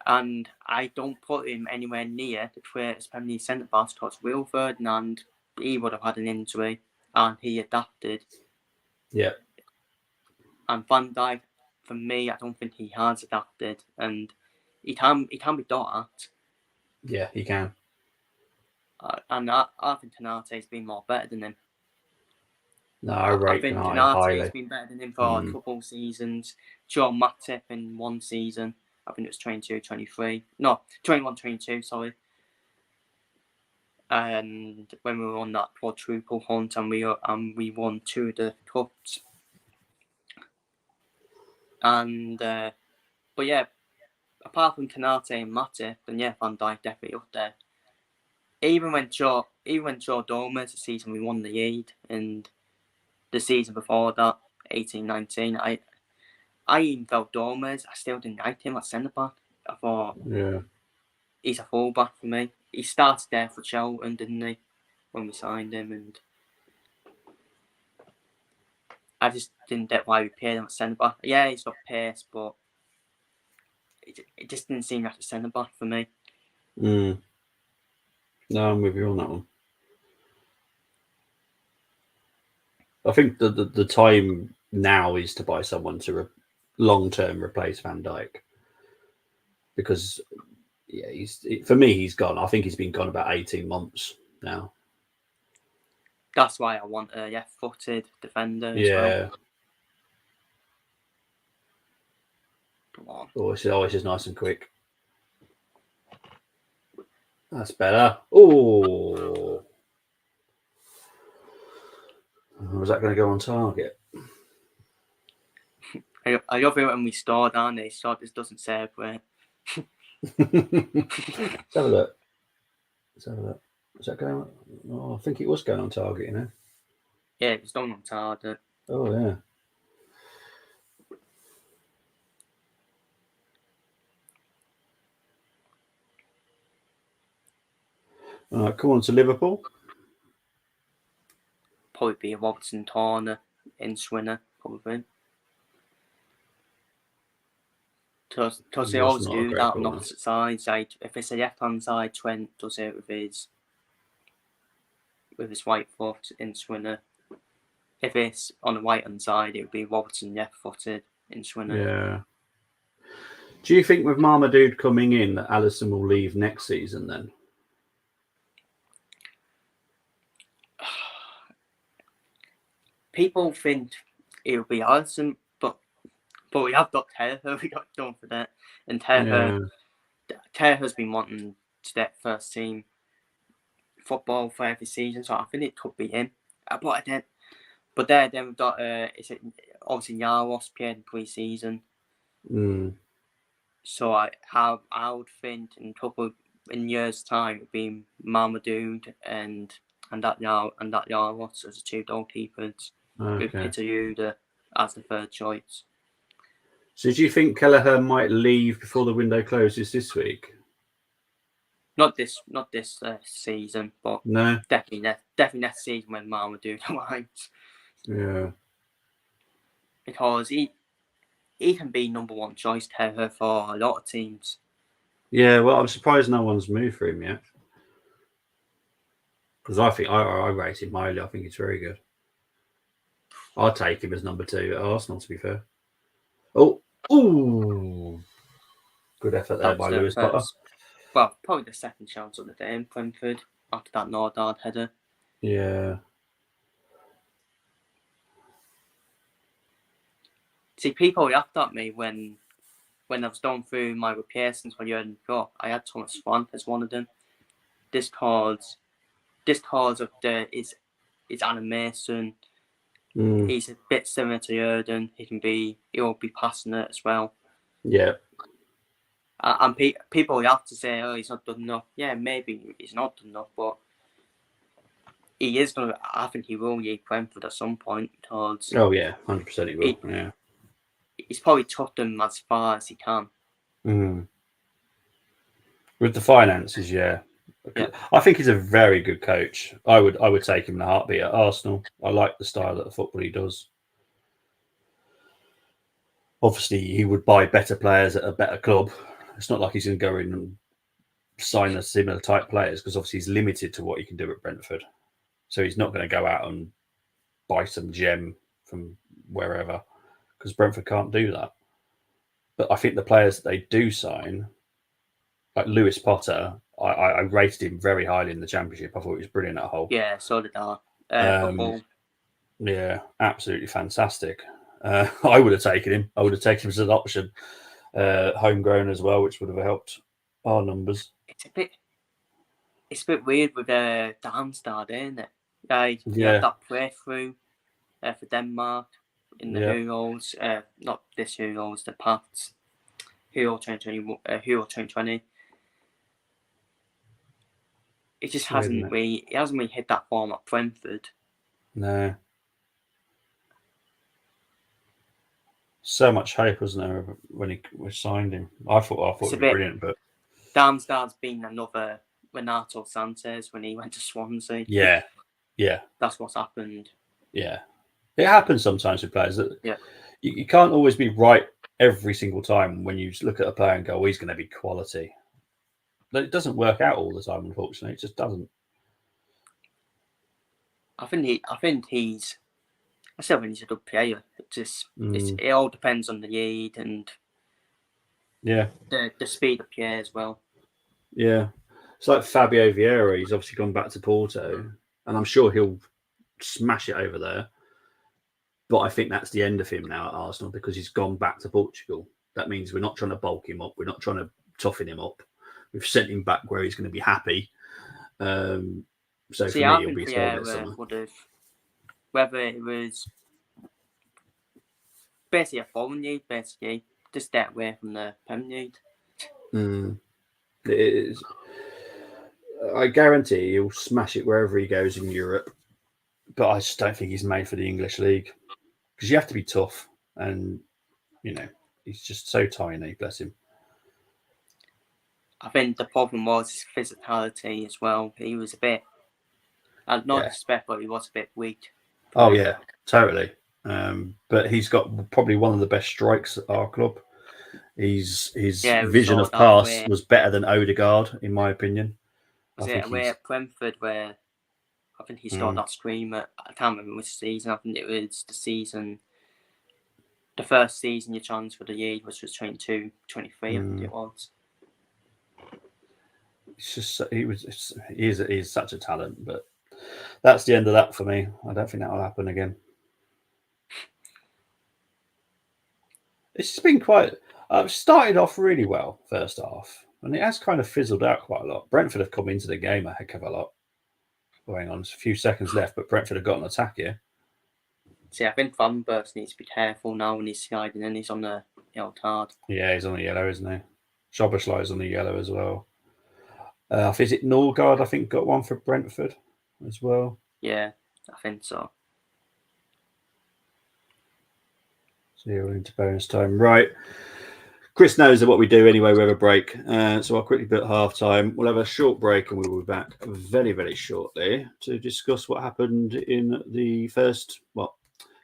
and I don't put him anywhere near the greatest Premier League centre backs, because Will Ferdinand, he would have had an injury, and he adapted. Yeah. And Van Dijk, for me, I don't think he has adapted, and he can be taught at. Yeah, he can. And I think Konate's been more better than him. No, I think Konate's been better than him for a couple of seasons. Joe Matip in one season. I think it was 22, 23. No, 21, 22, sorry. And when we were on that quadruple hunt and we won 2 of the cups. And but yeah, apart from Canate and Matip, then yeah, Van Dijk definitely up there. Even when Joe Gomez, the season we won the league, and the season before that, 18-19, I even felt Gomez, I still didn't like him at centre back. I thought he's a full back for me. He started there for Charlton, didn't he, when we signed him, and I just didn't get why we paid him at centre back. Yeah, he's got pace, but it just didn't seem like a centre back for me. No, I'm with you on that one. I think the time now is to buy someone to long-term replace Van Dijk, because for me he's gone. I think he's been gone about 18 months now. That's why I want a left-footed defender as well. Come on. It's just nice and quick. That's better. Oh, was that going to go on target? I love it when we score, don't they? So this doesn't separate. Let's have a look. Is that going on? Oh, I think it was going on target, you know? Yeah, it was done on target. Oh, yeah. All right, come on to Liverpool. Probably be a Robertson, Turner, in Swinner, probably. Because they always do that on opposite sides. Like, if it's a left-hand side, Trent does it with his right foot in Swinner. If it's on the right-hand side, it would be Robertson left-footed in Swinner. Yeah. Do you think with Marmadude coming in that Alisson will leave next season then? People think it will be Alisson, but we have got Terher. We got done for that, and Terher's been wanting to get first team football for every season, so I think it could be him. But then we've got obviously Yaros played in pre-season. So I would think in years' time it'd be Marmadude and that Yaros as the 2 goalkeepers. With Peter as the third choice. So do you think Kelleher might leave before the window closes this week? Not this season, but no, definitely next season when Marmadude arrives. Yeah, because he can be number 1 choice Kelleher for a lot of teams. Yeah, well, I'm surprised no one's moved for him yet. Because I think I rate him highly. I think he's very good. I'd take him as number 2 at Arsenal, to be fair. Ooh. Good effort there by Lewis Potter. Well, probably the second chance of the day in Brentford after that Nordard header. Yeah. See, people laughed at me when I was going through my replacements for Jurgen Klopp. I had Thomas Frank as one of them. This cause of his animation. He's a bit similar to Jurgen. He'll be passionate as well. Yeah. And people have to say, "Oh, he's not done enough." Yeah, maybe he's not done enough, but he is going to. I think he will leave Brentford at some point. Because 100% he will. Yeah. He's probably took them as far as he can. With the finances, yeah. I think he's a very good coach. I would take him in a heartbeat at Arsenal. I like the style of the football he does. Obviously, he would buy better players at a better club. It's not like he's going to go in and sign a similar type players, because obviously he's limited to what he can do at Brentford. So he's not going to go out and buy some gem from wherever, because Brentford can't do that. But I think the players that they do sign, like Lewis Potter, I rated him very highly in the Championship. I thought he was brilliant at Hull. Yeah, so did I. Yeah, absolutely fantastic. I would have taken him. I would have taken him as an option. homegrown as well, which would have helped our numbers. It's a bit weird with Darmstadt, isn't it? You Yeah. had that breakthrough for Denmark in the Yeah. Euros, not this Euros, the past Euro 2020. It just Weird, hasn't isn't it? really, it hasn't really hit that form at Brentford. No. So much hype, wasn't there, when we signed him? I thought It's it was brilliant, but Darmstadt's been another Renato Sanchez when he went to Swansea. yeah, That's what's happened. yeah. It happens sometimes with players that Yeah. you can't always be right every single time when you look at a player and go, oh, he's going to be quality. But it doesn't work out all the time, unfortunately. It just doesn't. I think he's a good player. It all depends on the lead and Yeah. the speed of play as well. Yeah. It's like Fabio Vieira. He's obviously gone back to Porto, and I'm sure he'll smash it over there. But I think that's the end of him now at Arsenal because he's gone back to Portugal. That means we're not trying to bulk him up. We're not trying to toughen him up. We've sent him back where he's going to be happy. So for me, it'll be towards summer. Whether it was basically a foreign league, just stay away from the Premier League. It is. I guarantee he'll smash it wherever he goes in Europe. But I just don't think he's made for the English league because you have to be tough, and he's just so tiny. Bless him. I think the problem was his physicality as well. He was a bit, not disrespect, but he was a bit weak. Oh yeah, totally. But he's got probably one of the best strikes at our club. His vision of pass was better than Odegaard, in my opinion. Was it away at Brentford where I think he scored that screamer? I can't remember which season. I think it was the first season you chance for the league, which was 22-23, I think it was. It's just he's such a talent, but that's the end of that for me. I don't think that will happen again. It's just been quite. I've started off really well first half, and it has kind of fizzled out quite a lot. Brentford have come into the game a heck of a lot. Going on, there's a few seconds left, but Brentford have got an attack here. See, I think Van Burst needs to be careful now when he's sliding in. He's on the yellow card. Yeah, he's on the yellow, isn't he? Szoboszlai's on the yellow as well. Is it Norgard? I think got one for Brentford as well. Yeah, I think so. So we're into bonus time, right? Chris knows what we do anyway. We have a break, so I'll quickly put half time. We'll have a short break, and we will be back very, very shortly to discuss what happened in the first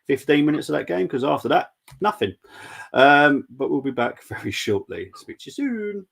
15 minutes of that game. Because after that, nothing. But we'll be back very shortly. Speak to you soon.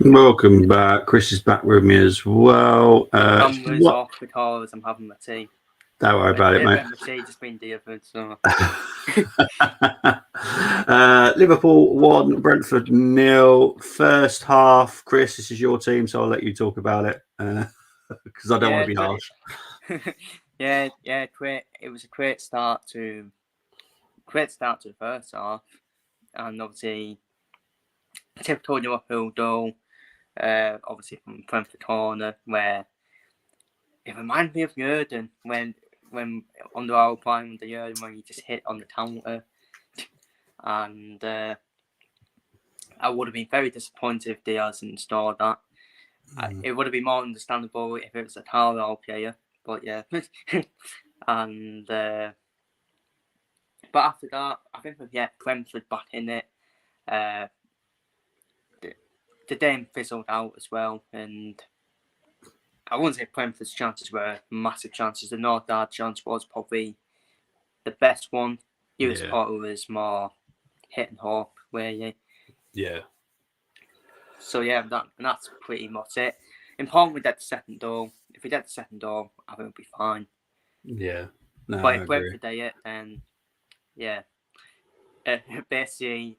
Welcome back. Chris is back with me as well. Camera's off because I'm having my tea. Don't worry about it, mate. My tea just been delivered, so. Liverpool 1, Brentford 0. First half, Chris, this is your team, so I'll let you talk about it because I don't want to be harsh. Great. It was a great start to the first half, and obviously typical Liverpool goal. Obviously from Brentford corner, where it reminded me of Jurgen when on the hour prime the Jurgen when he just hit on the counter, and I would have been very disappointed if Diaz hadn't scored that. It would have been more understandable if it was a Carlisle player, but yeah. And but after that, I think we get Brentford back in it. The game fizzled out as well, and I wouldn't say Brentford's chances were massive chances. The Northard chance was probably the best one. US Potter was more hit and hope, really. Yeah. So yeah, that's pretty much it. Important we get the second goal. If we get the second goal, I think we'll be fine. Yeah. No, but if Brentford do it, then yeah, basically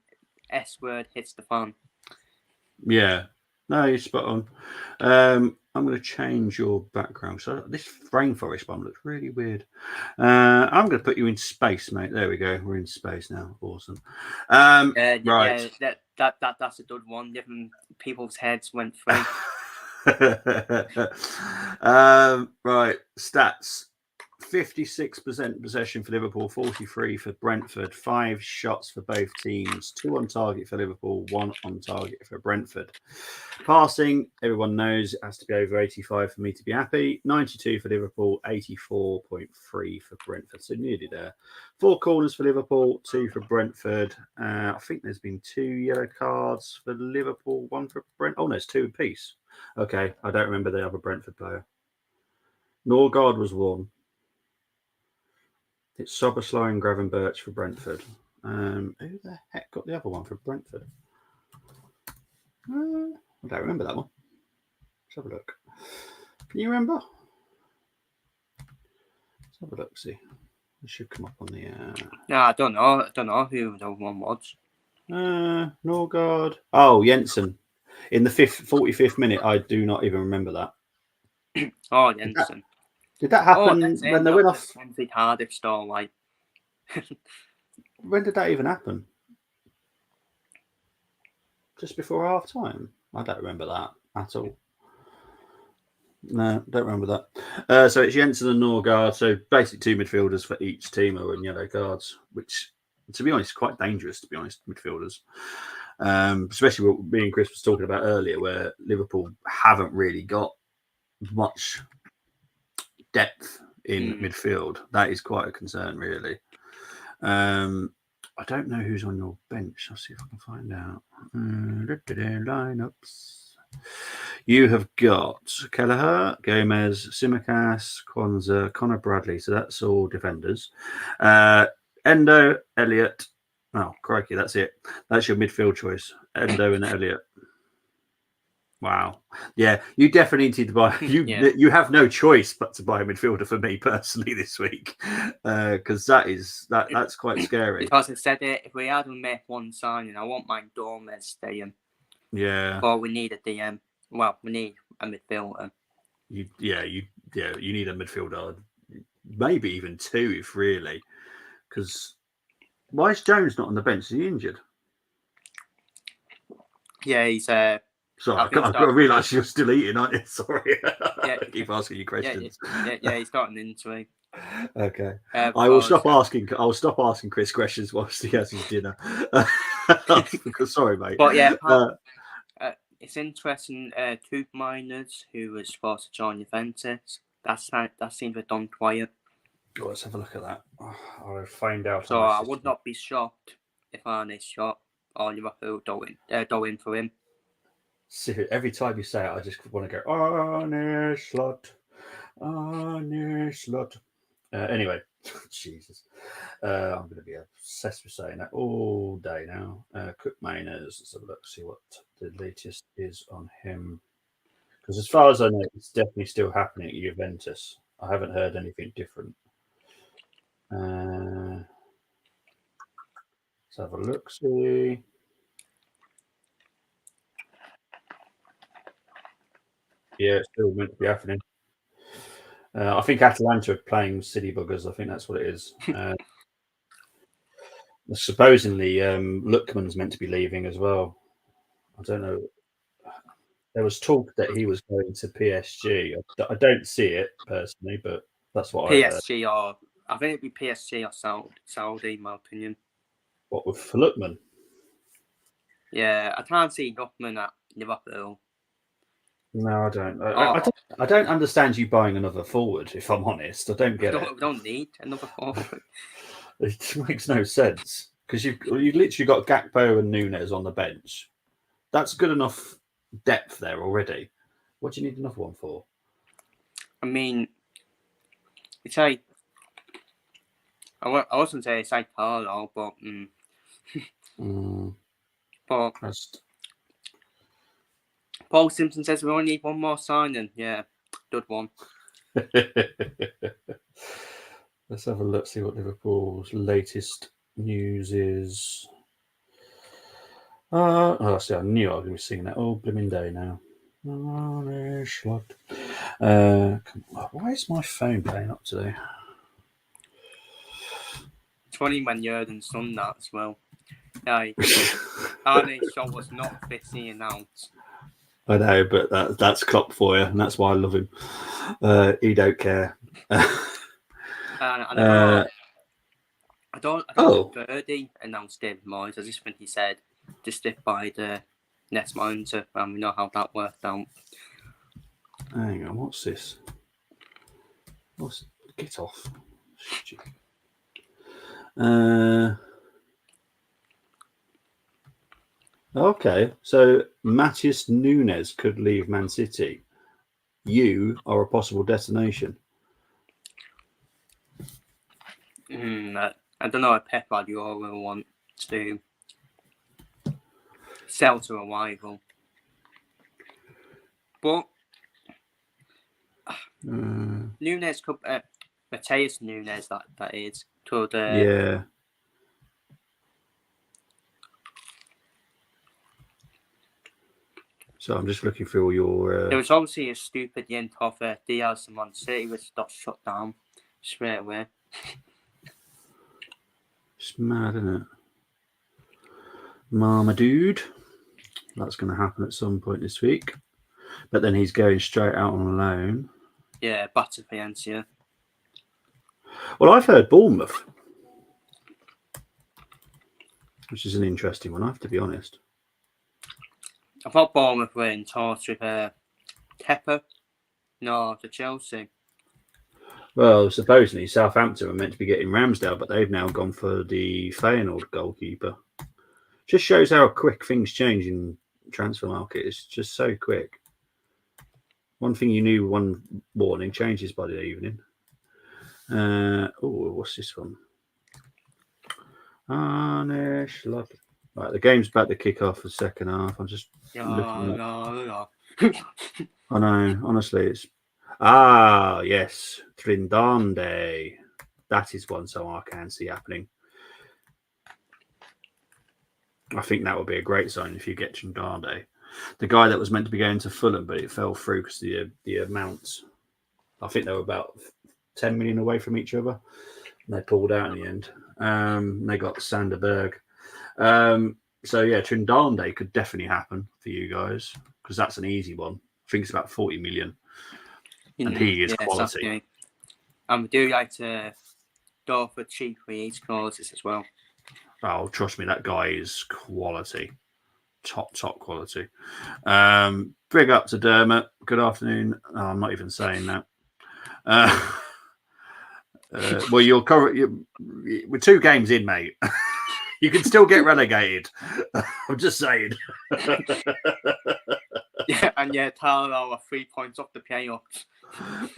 S word hits the fan. Yeah. No, you're spot on. I'm going to change your background. So this rainforest one looks really weird. I'm going to put you in space, mate. There we go. We're in space now. Awesome. Right. Yeah, that's a good one. Different people's heads went through. Right. Stats. 56% possession for Liverpool, 43 for Brentford, 5 shots for both teams, 2 on target for Liverpool, 1 on target for Brentford. Passing, everyone knows it has to be over 85 for me to be happy. 92 for Liverpool, 84.3 for Brentford. So nearly there. 4 corners for Liverpool, 2 for Brentford. I think there's been 2 yellow cards for Liverpool, 1 for Brentford. Oh, no, it's 2 apiece. Okay, I don't remember the other Brentford player. Norgard was 1. It's Soberslow and Gravenberch for Brentford. Who the heck got the other one for Brentford? I don't remember that one. Let's have a look. Can you remember? Let's have a look. See, it should come up on the. No, I don't know. I don't know who the one was. Norgard. Oh, Jensen. In the 45th minute, I do not even remember that. Oh, Jensen. Did that happen when they went off? Cardiff store, like. When did that even happen? Just before half time? I don't remember that at all. No, don't remember that. So it's Jensen and Norgard. So basically 2 midfielders for each team are in yellow cards, which, to be honest, is quite dangerous, to be honest, midfielders. Especially what me and Chris was talking about earlier, where Liverpool haven't really got much depth in midfield. That is quite a concern, really. I don't know who's on your bench. I'll see if I can find out. Lineups. You have got Kelleher, Gomez, Simicas, Kwanzaa, Connor Bradley. So that's all defenders. Endo, Elliott. Oh, crikey, that's it. That's your midfield choice. Endo and Elliott. Wow. Yeah, you definitely need to buy. You have no choice but to buy a midfielder for me personally this week, because that's quite scary. Because I said it, if we had to make one signing, I won't mind Gomez staying. Yeah. But we need a DM. Well, we need a midfielder. You need a midfielder, maybe even 2 if really. Because why is Jones not on the bench? Is he injured? Yeah, he's. Sorry, I've got to realise you're still eating, aren't you? Sorry. Yeah, I keep asking you questions. Yeah, he's got an injury. Okay. I will stop asking. I'll stop asking Chris questions whilst he has his dinner. Sorry, mate. But yeah, it's interesting. Coop Miners, who was supposed to join Juventus, that seems to have done quiet. Oh, let's have a look at that. I'll find out. So I would not be shocked if Arne's shot or Liverpool go in for him. See, every time you say it, I just want to go, Arne Slot. Anyway, Jesus. I'm going to be obsessed with saying that all day now. Cook Mainers, let's have a look, see what the latest is on him. Because as far as I know, it's definitely still happening at Juventus. I haven't heard anything different. Let's have a look, see. Yeah, it's still meant to be happening. I think Atalanta are playing City Buggers. I think that's what it is. Supposedly, Lookman's meant to be leaving as well. I don't know. There was talk that he was going to PSG. I don't see it personally, but that's what I heard. PSG or I think it'd be PSG or Saudi, in my opinion. What with Lookman? Yeah, I can't see Lookman at Liverpool. No, I don't. I don't understand you buying another forward. If I'm honest, I don't get it. We don't need another forward. It makes no sense because you've literally got Gakpo and Nunes on the bench. That's good enough depth there already. What do you need another one for? I mean, it's like I wasn't say it's like Carlo, but but Paul Simpson says we only need one more signing. Yeah, good one. Let's have a look, see what Liverpool's latest news is. See, I knew I was going to be singing that all blooming day now. Why is my phone playing up today? It's funny when Jurgen's done that as well. Like, Arne Shaw was not officially announced. I know, but that's Klopp for you, and that's why I love him. He don't care. I don't think Verdi announced David Moyes. I just think he said to stick by the next manager, and we know how that worked out. Hang on, what's this? Get off. Stupid. Okay, so Matheus Nunes could leave Man City. You are a possible destination. I don't know if Pep Guardiola will want to sell to a rival. But Nunes could, Matheus Nunes, that is, could. Yeah. So I'm just looking through all your. There was obviously a stupid yen of Diaz and Man City, which got shut down straight away. It's mad, isn't it? Mama dude. That's going to happen at some point this week. But then he's going straight out on loan. Yeah, back to Valencia. Well, I've heard Bournemouth, which is an interesting one, I have to be honest. I thought Bournemouth were in talks with Kepa. No, to Chelsea. Well, supposedly Southampton were meant to be getting Ramsdale, but they've now gone for the Feyenoord goalkeeper. Just shows how quick things change in transfer market. It's just so quick. One thing you knew one morning changes by the evening. What's this one? Right, the game's about to kick off the second half. I'm just looking at... I know, honestly, it's... yes, Trindade. That is one so I can see happening. I think that would be a great sign if you get Trindade. The guy that was meant to be going to Fulham, but it fell through because the amounts. I think they were about 10 million away from each other. And they pulled out in the end. They got Sanderberg. So yeah, Trindade could definitely happen for you guys because that's an easy one. I think it's about 40 million. And he is quality. Exactly. And we do like to go for cheap free clauses as well. Oh, trust me, that guy is quality. Top quality. Big up to Dermot. Good afternoon. Oh, I'm not even saying that. Well, you're we're 2 games in, mate. You can still get relegated. I'm just saying. Yeah, and yeah, Taro are 3 points off the playoffs.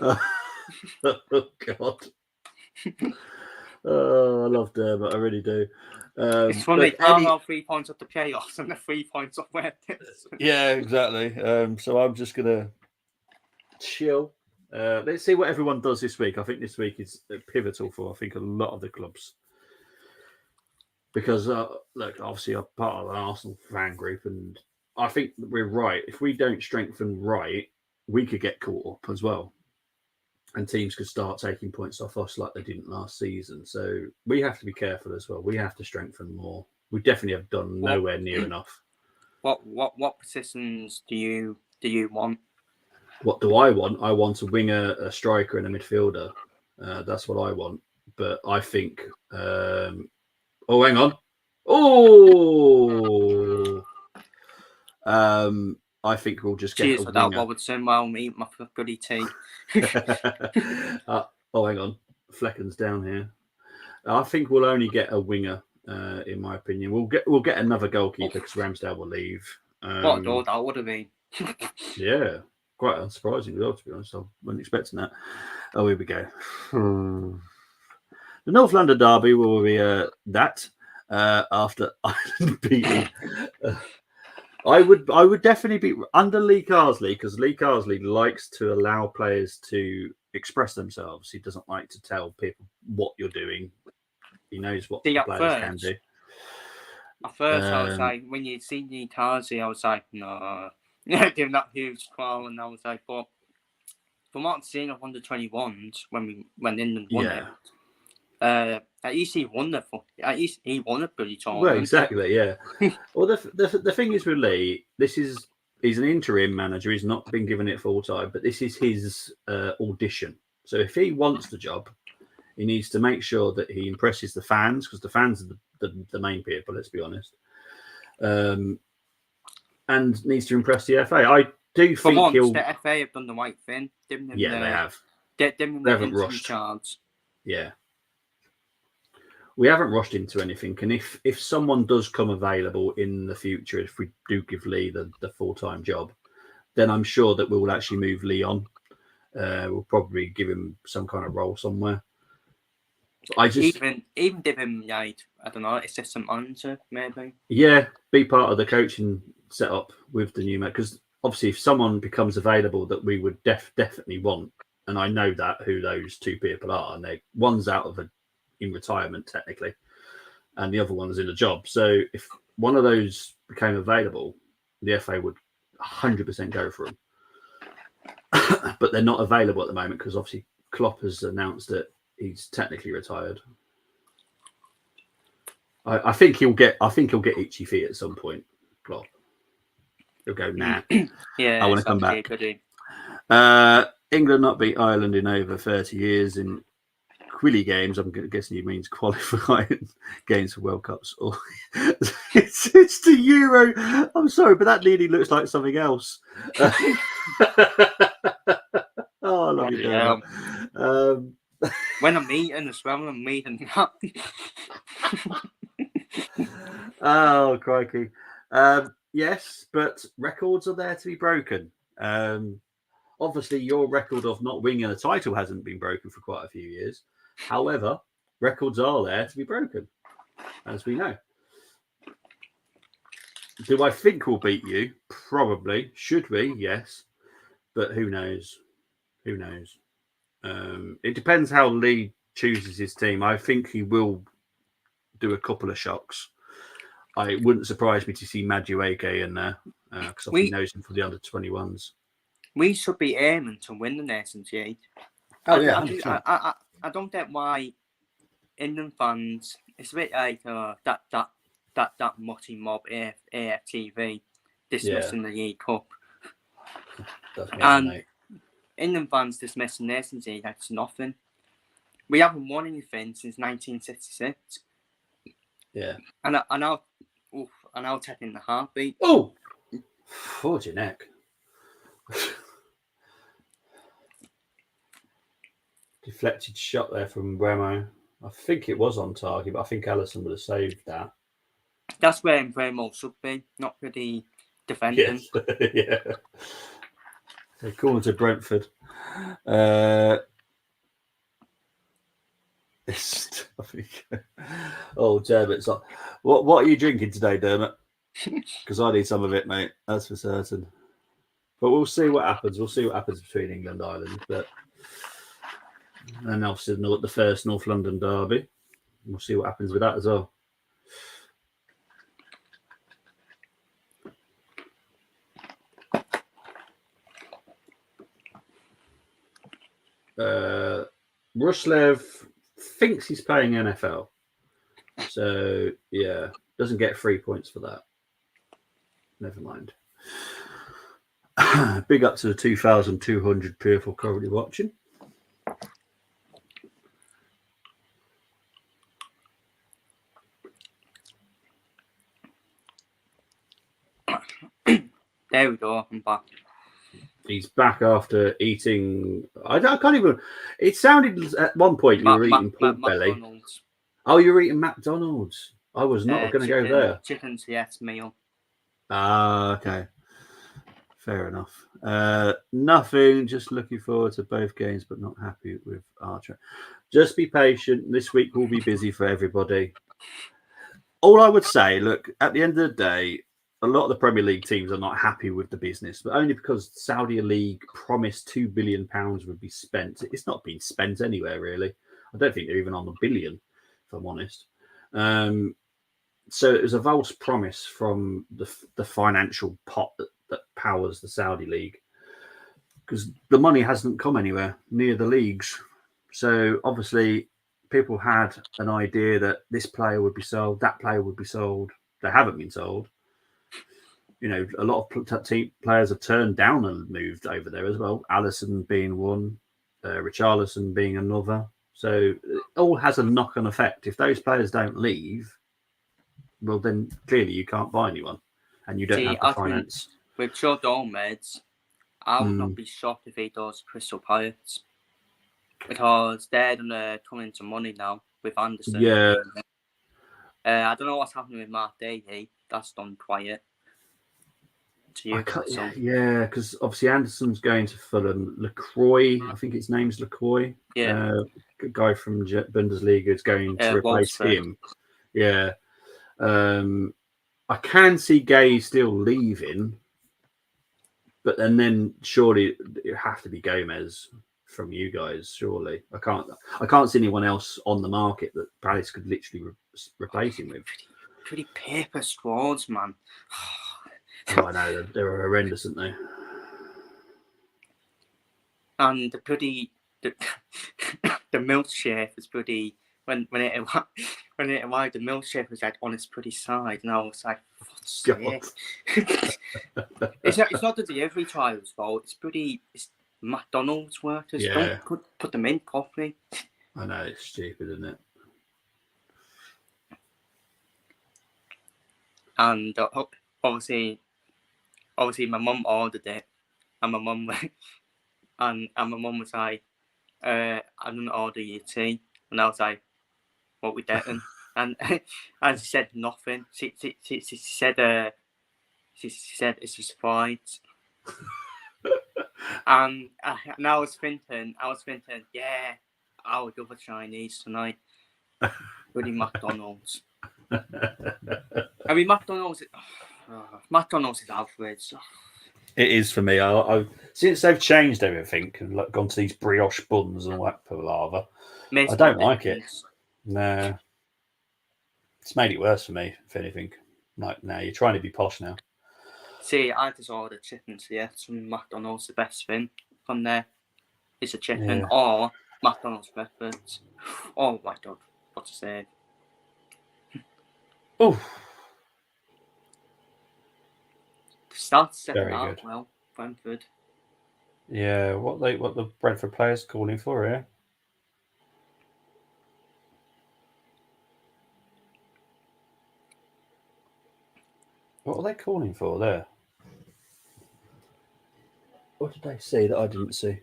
Oh God. Oh, I love Dermot. I really do. It's funny, look, Eddie- Carlisle 3 points off the chaos and the 3 points off where it is. Yeah, exactly. So I'm just gonna chill. Let's see what everyone does this week. I think this week is pivotal for I think a lot of the clubs because look, obviously I'm part of an Arsenal fan group, and I think we're right. If we don't strengthen right, we could get caught up as well, and teams could start taking points off us like they didn't last season. So we have to be careful as well. We have to strengthen more. We definitely have done nowhere near enough. What positions do you want? What do I want? I want a winger, a striker, and a midfielder. That's what I want. But I think. Oh, hang on. Oh. I think we'll just get Cheers a for that, winger. Robertson. Well, me eat my bloody tea. Oh, hang on. Flecken's down here. I think we'll only get a winger. In my opinion, we'll get another goalkeeper because Ramsdale will leave. What a door that would have been. Yeah, quite unsurprising, though, to be honest. I wasn't expecting that. Oh, here we go. The North London derby will be that after Ireland beating. I would definitely be under Lee Carsley because Lee Carsley likes to allow players to express themselves. He doesn't like to tell people what you're doing. He knows what the players can do. At first, I was like, when you see Lee Carsley, I was like, no. Give him that huge call, and I was like, but from what I've seen of under 21s when England won it, at least he won a bloody tournament. Well, exactly, yeah. Well, the thing is with Lee, he's an interim manager. He's not been given it full time, but this is his audition. So if he wants the job, he needs to make sure that he impresses the fans because the fans are the main people. Let's be honest. And needs to impress the FA. I do For think once, he'll. the FA have done the right thing. They have. They haven't rushed. Charge. Yeah. We haven't rushed into anything. And if someone does come available in the future, if we do give Lee the full-time job, then I'm sure that we will actually move Lee on. We'll probably give him some kind of role somewhere. I just even give him like I don't know, assistant manager maybe. Yeah, be part of the coaching setup with the new man because obviously if someone becomes available that we would definitely want, and I know that who those two people are, and one's out in retirement technically, and the other one's in a job. So if one of those became available, the FA would 100% go for them. But they're not available at the moment because obviously Klopp has announced that he's technically retired. I think he'll get itchy feet at some point. Klopp. He'll go nah. Yeah, I want to come back. England not beat Ireland in over 30 years in Quilly games. I'm guessing he means qualifying games for World Cups. Or it's the Euro. I'm sorry, but that nearly looks like something else. Oh, I love you, yeah. When I'm eating as well, I'm eating that. Oh, crikey. Yes, but records are there to be broken. Obviously, your record of not winning a title hasn't been broken for quite a few years. However, records are there to be broken, as we know. Do I think we'll beat you? Probably. Should we? Yes. But who knows? Who knows? It depends how Lee chooses his team. I think he will do a couple of shocks. It wouldn't surprise me to see Madueke in there because he knows him for the under 21s. We should be aiming to win the Nations League. Oh yeah, I don't get why England fans. It's a bit like that mutty mob AFTV dismissing the League Cup, and England fans dismissing the Nations League. That's nothing. We haven't won anything since 1966. Yeah, and I'll take in the heartbeat. Oh, forge your neck. Deflected shot there from Remo. I think it was on target, but I think Alisson would have saved that. That's where Remo should be, not really defending. Yes. Yeah. According to Brentford. Oh, Dermot's not. What are you drinking today, Dermot? Because I need some of it, mate. That's for certain. But we'll see what happens. We'll see what happens between England and Ireland. But and obviously the first North London derby. We'll see what happens with that as well. Ruslev thinks he's playing NFL. So, yeah, doesn't get 3 points for that. Never mind. Big up to the 2,200 people currently watching. There we go. I'm back. He's back after eating. I can't even. It sounded at one point you were eating pork belly. McDonald's. Oh, you're eating McDonald's. I was not going to go there. Chicken's yes meal. Ah, okay. Fair enough. Nothing. Just looking forward to both games, but not happy with Archer. Just be patient. This week will be busy for everybody. All I would say, look, at the end of the day, a lot of the Premier League teams are not happy with the business, but only because Saudi League promised £2 billion would be spent. It's not been spent anywhere, really. I don't think they're even on the billion, if I'm honest. So it was a false promise from the financial pot that powers the Saudi League, because the money hasn't come anywhere near the leagues. So obviously people had an idea that this player would be sold, that player would be sold. They haven't been sold. You know, a lot of team players have turned down and moved over there as well. Alisson being one, Richarlison being another. So it all has a knock-on effect. If those players don't leave, well, then clearly you can't buy anyone, and you don't have the finance. With Joe Gomez, I would not be shocked if he does Crystal Palace, because they're gonna come into money now with Anderson. Yeah. I don't know what's happening with Mark Daly. That's done quiet. Yeah, because obviously Anderson's going to Fulham. LaCroix, I think his name's LaCroix. Yeah. A guy from Bundesliga is going to replace him. Yeah. I can see Gay still leaving, but then surely it have to be Gomez from you guys. Surely I can't see anyone else on the market that Palace could literally replace him with. Pretty paper squads, man. Oh, I know they're horrendous, aren't they? And the milkshake was pretty. When it arrived, the milkshake was like on its pretty side, and I was like, "What's this?" It's not the delivery trial's fault. It's McDonald's workers. Yeah. Don't put them in properly. I know, it's stupid, isn't it? And obviously, my mum ordered it, and my mum was like, "I didn't order your tea," and I was like, "What we getting?" and she said nothing. She said it's a surprise. And I was thinking, yeah, I would go for Chinese tonight. Bloody McDonald's. I mean, McDonald's is average. It is for me. I since they've changed everything and gone to these brioche buns and all that palaver, I don't like it. No, it's made it worse for me. If anything, like now you're trying to be posh now. See, I just ordered chicken. So yeah, from McDonald's, the best thing from there is a chicken or McDonald's breakfast. Oh my God, what to say? Oh, Start setting out well, Brentford. Yeah, what the Brentford players calling for here? What are they calling for there? What did they see that I didn't see?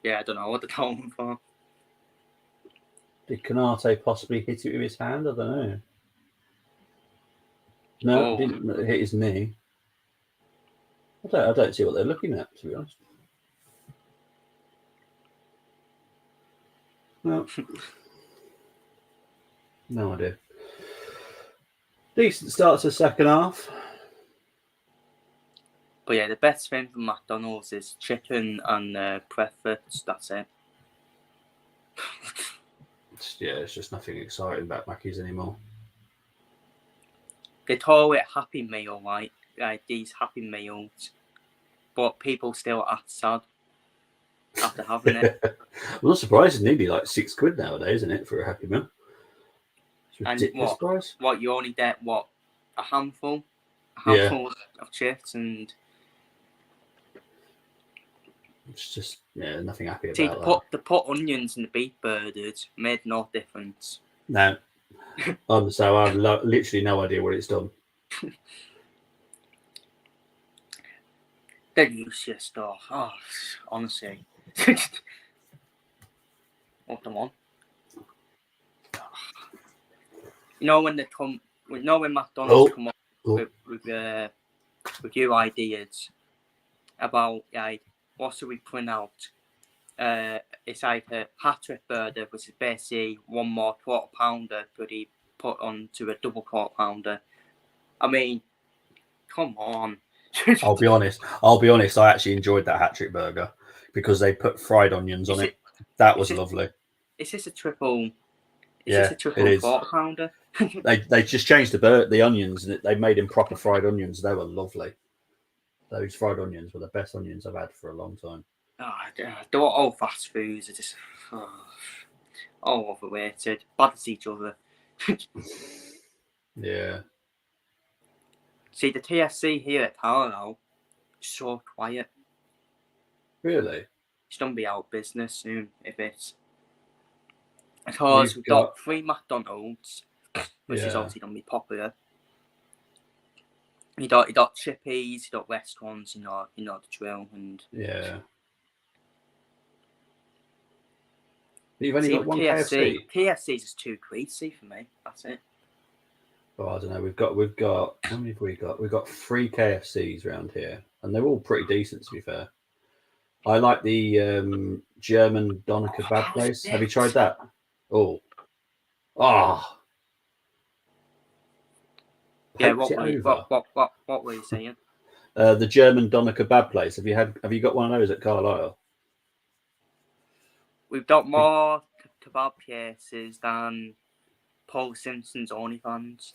Yeah, I don't know what they're calling for. Did Canate possibly hit it with his hand? I don't know. No, Didn't hit his knee. I don't see what they're looking at, to be honest. No, no idea. Decent start to the second half. But yeah, the best thing from McDonald's is chicken and breakfast. That's it. It's just nothing exciting about Mackey's anymore. They call it Happy Meal, like these Happy Meals, but people still act sad after having it. I'm not surprised. It's nearly like £6 nowadays, isn't it, for a Happy Meal? It's And ridiculous price. what you only get a handful of chips, and it's just nothing happy see about that. to put onions in the beef burgers made no difference. No, so I have literally no idea what it's done. Delicious stuff. Oh, honestly. Oh, come on. You know when McDonald's come up with new ideas about what should we print out? It's like a hat-trick burger, which is basically one more quarter pounder, but he put onto a double quarter pounder. I mean, come on. I'll be honest. I actually enjoyed that hat-trick burger because they put fried onions on it. That was lovely. Is this a triple? It is. Quarter pounder? They just changed the onions and they made them proper fried onions. They were lovely. Those fried onions were the best onions I've had for a long time. All fast foods are just all overrated, bad as each other. Yeah. See, the TSC here at Carlisle is so quiet. Really? It's going to be out of business soon if it's. Because we've got 3 McDonald's, which is obviously going to be popular. You got Chippies, you got restaurants, you know the drill, and you've only got one KFC. KFC's is too greasy for me. That's it. Oh, I don't know. We've got how many have we got? We've got 3 KFCs around here, and they're all pretty decent, to be fair. I like the German doner kebab place. Have you tried that? Oh. Yeah. What were you saying? The German doner kebab place. Have you got one of those at Carlisle? We've got more kebab places than Paul Simpson's OnlyFans.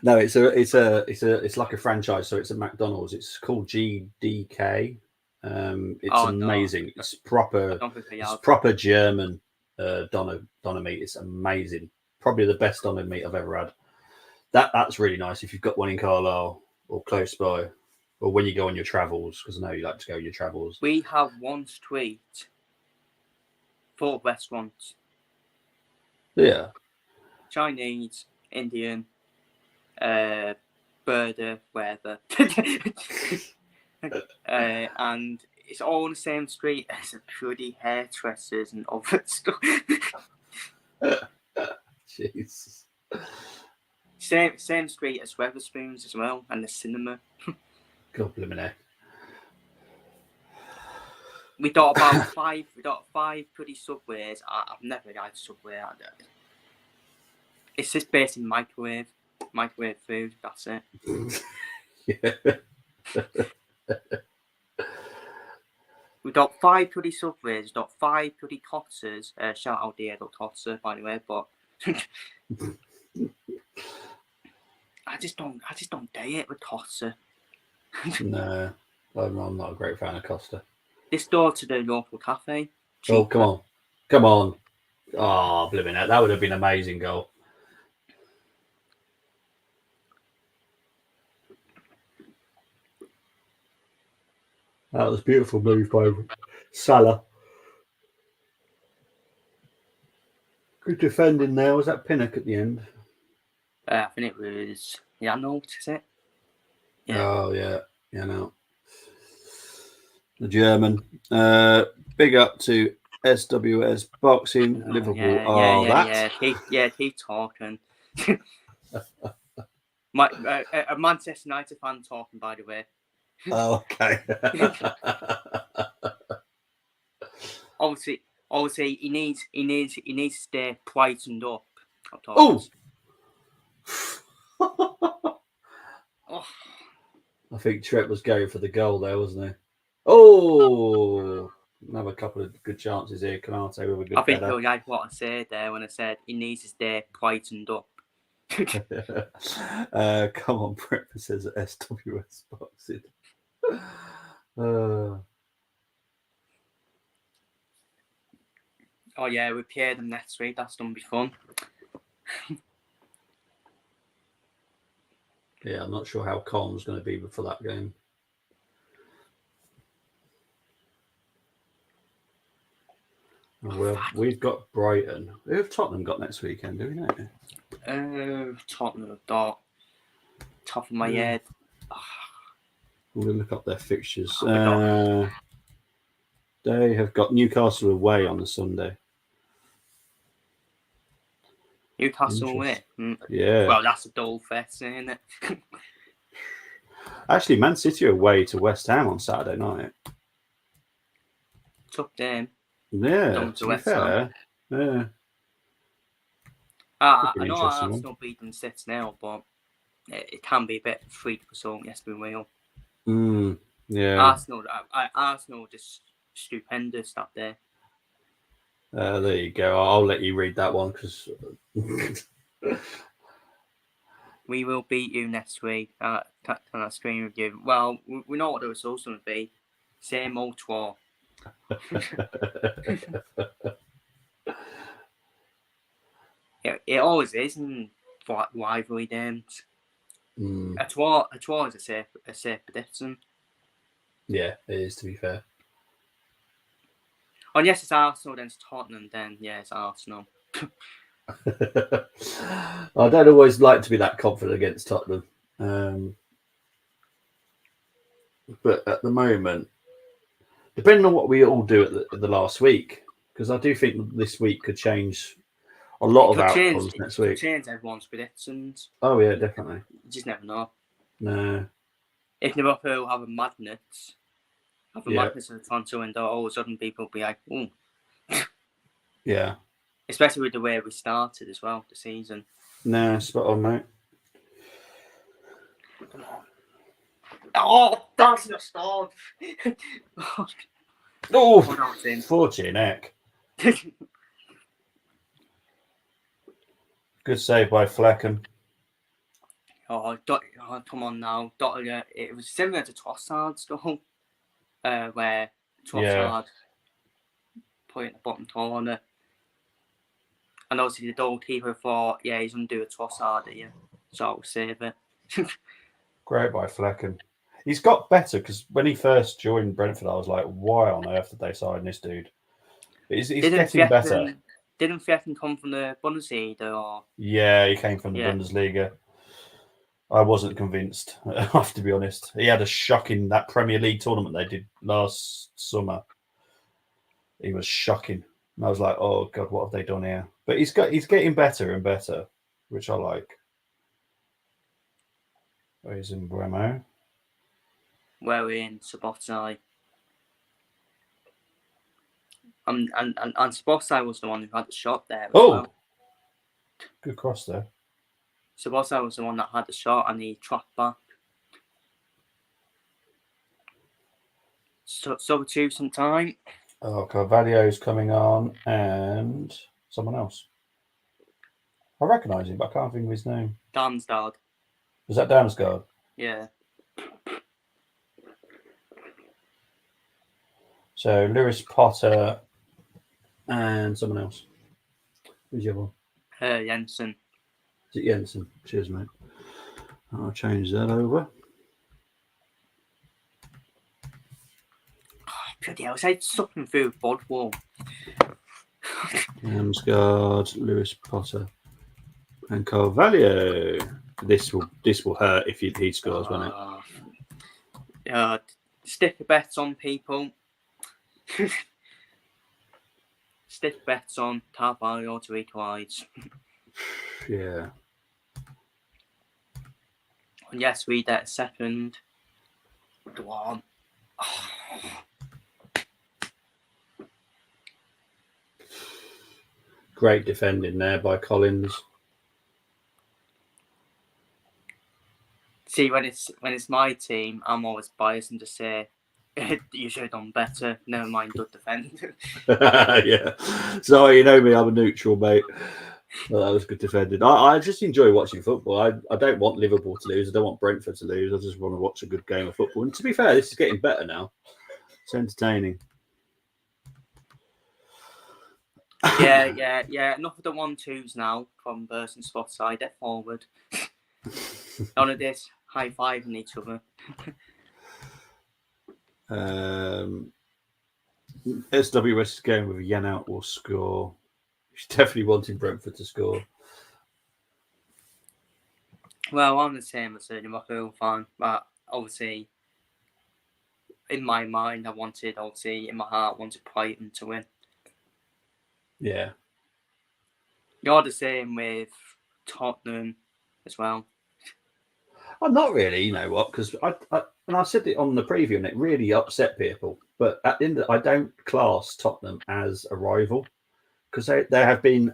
No, it's like a franchise, so it's a McDonald's. It's called GDK. It's amazing. No. It's proper German doner meat. It's amazing. Probably the best doner meat I've ever had. That's really nice if you've got one in Carlisle or close by, or when you go on your travels, because I know you like to go on your travels. We have one street full of restaurants. Yeah. Chinese, Indian, burger, wherever. And it's all on the same street as the bloody hairdressers and other stuff. Jesus. Same street as Weatherspoons as well, and the cinema. God blimey. We got about 5. We got 5 bloody Subways. I've never had Subway. It's just based in microwave food. That's it. Yeah. We got 5 bloody Subways. We got 5 bloody Cotters. Shout out Diego Cotter, by the way, but I just don't dare it with Cotter. No, I'm not a great fan of Costa. This door to the local cafe. Oh, come on. Oh, blimey, that would have been an amazing goal. That was a beautiful move by Salah. Good defending there. Was that Pinnock at the end? I think it was Arnold, is it? Yeah. Oh, yeah. Yeah, no. The German. Big up to SWS Boxing, Liverpool. Keep talking. A Manchester United fan talking, by the way. Oh, okay. Obviously, he needs to stay brightened up. Oh! Oh, I think Trent was going for the goal there, wasn't he? Oh! Another couple of good chances here. Canate with a good I think header. you'll like what I said there when I said he needs to stay brightened up. Come on, Brentford says SWS boxing. Oh yeah, we play them next week. That's gonna be fun. Yeah, I'm not sure how calm's going to be for that game. Well, we've got Brighton. Who have Tottenham got next weekend? Do we know? Tottenham got top of my head. I'm going to look up their fixtures. Oh, They have got Newcastle away on the Sunday. Newcastle away. Yeah. Well, that's a dull fest, isn't it? Actually, Man City are away to West Ham on Saturday night. Tough game. Yeah, to be fair. Yeah. I know Arsenal beat them 6-0, but it can be a bit freak for some. Yes, we will. Yeah. Arsenal just stupendous that day. There you go. I'll let you read that one because we will beat you next week. Can I screen review? Well, we know what the results going to be. Same old twat. It always is in rivalry games. A twat is a safe prediction. Yeah, it is, to be fair. Oh, yes, it's Arsenal, then it's Tottenham, then yeah, it's Arsenal. I don't always like to be that confident against Tottenham. But at the moment, depending on what we all do at the last week, because I do think this week could change a lot of outcomes next week. It could change everyone's predictions. Oh, yeah, definitely. You just never know. No. If Liverpool have a madness at the transfer window, all of a sudden people will be like, oh. Yeah. Especially with the way we started as well, the season. Nah, spot on, mate. Oh, that's the start. Oh, 14 heck. Good save by Flecken. Oh, come on now. It was similar to Trossard's goal, where Trossard put it in the bottom corner. And obviously the goalkeeper thought, yeah, he's going to do a Trossard here, so I'll save it. Great by Flecken. He's got better because when he first joined Brentford, I was like, why on earth did they sign this dude? But he's getting better. Didn't Flecken come from the Bundesliga? Or? Yeah, he came from the Bundesliga. I wasn't convinced, I have to be honest. He had a shocking, that Premier League tournament they did last summer. He was shocking. And I was like, oh, God, what have they done here? But he's getting better and better, which I like. He's in Bremo. Where we're in Szoboszlai. And Szoboszlai was the one who had the shot there as well. Good cross there. Szoboszlai was the one that had the shot and he tracked back. So to some time. Oh, Carvalho's coming on and someone else. I recognise him, but I can't think of his name. Damsgaard. Was that Damsgaard? Yeah. So Lewis Potter and someone else. Who's the other one? Jensen. Is it Jensen? Cheers, mate. I'll change that over. Bloody hell, I said something through Bodwall. Damsgaard, Lewis Potter, and Carvalho. This will hurt if he scores, won't it? Stick bets on people. Stick bets on Carvalho to equalise. Yeah. And yes, we get a second. Go on. Great defending there by Collins. See, when it's my team, I'm always biased and just say, you should have done better. Never mind, good defend. Yeah. So you know me, I'm a neutral, mate. Well, that was good defending. I just enjoy watching football. I don't want Liverpool to lose. I don't want Brentford to lose. I just want to watch a good game of football. And to be fair, this is getting better now. It's entertaining. Yeah. Enough of the 1-2s now from Burst and Spot side. Get forward. None of this high-fiving each other. SWS is going with a Yan out will score. He's definitely wanting Brentford to score. Well, I'm the same as a Liverpool fan, but obviously, in my mind, in my heart, I wanted Brighton to win. Yeah. You're the same with Tottenham as well. I'm not really, you know what, because I said it on the preview and it really upset people. But at the end, I don't class Tottenham as a rival because they have been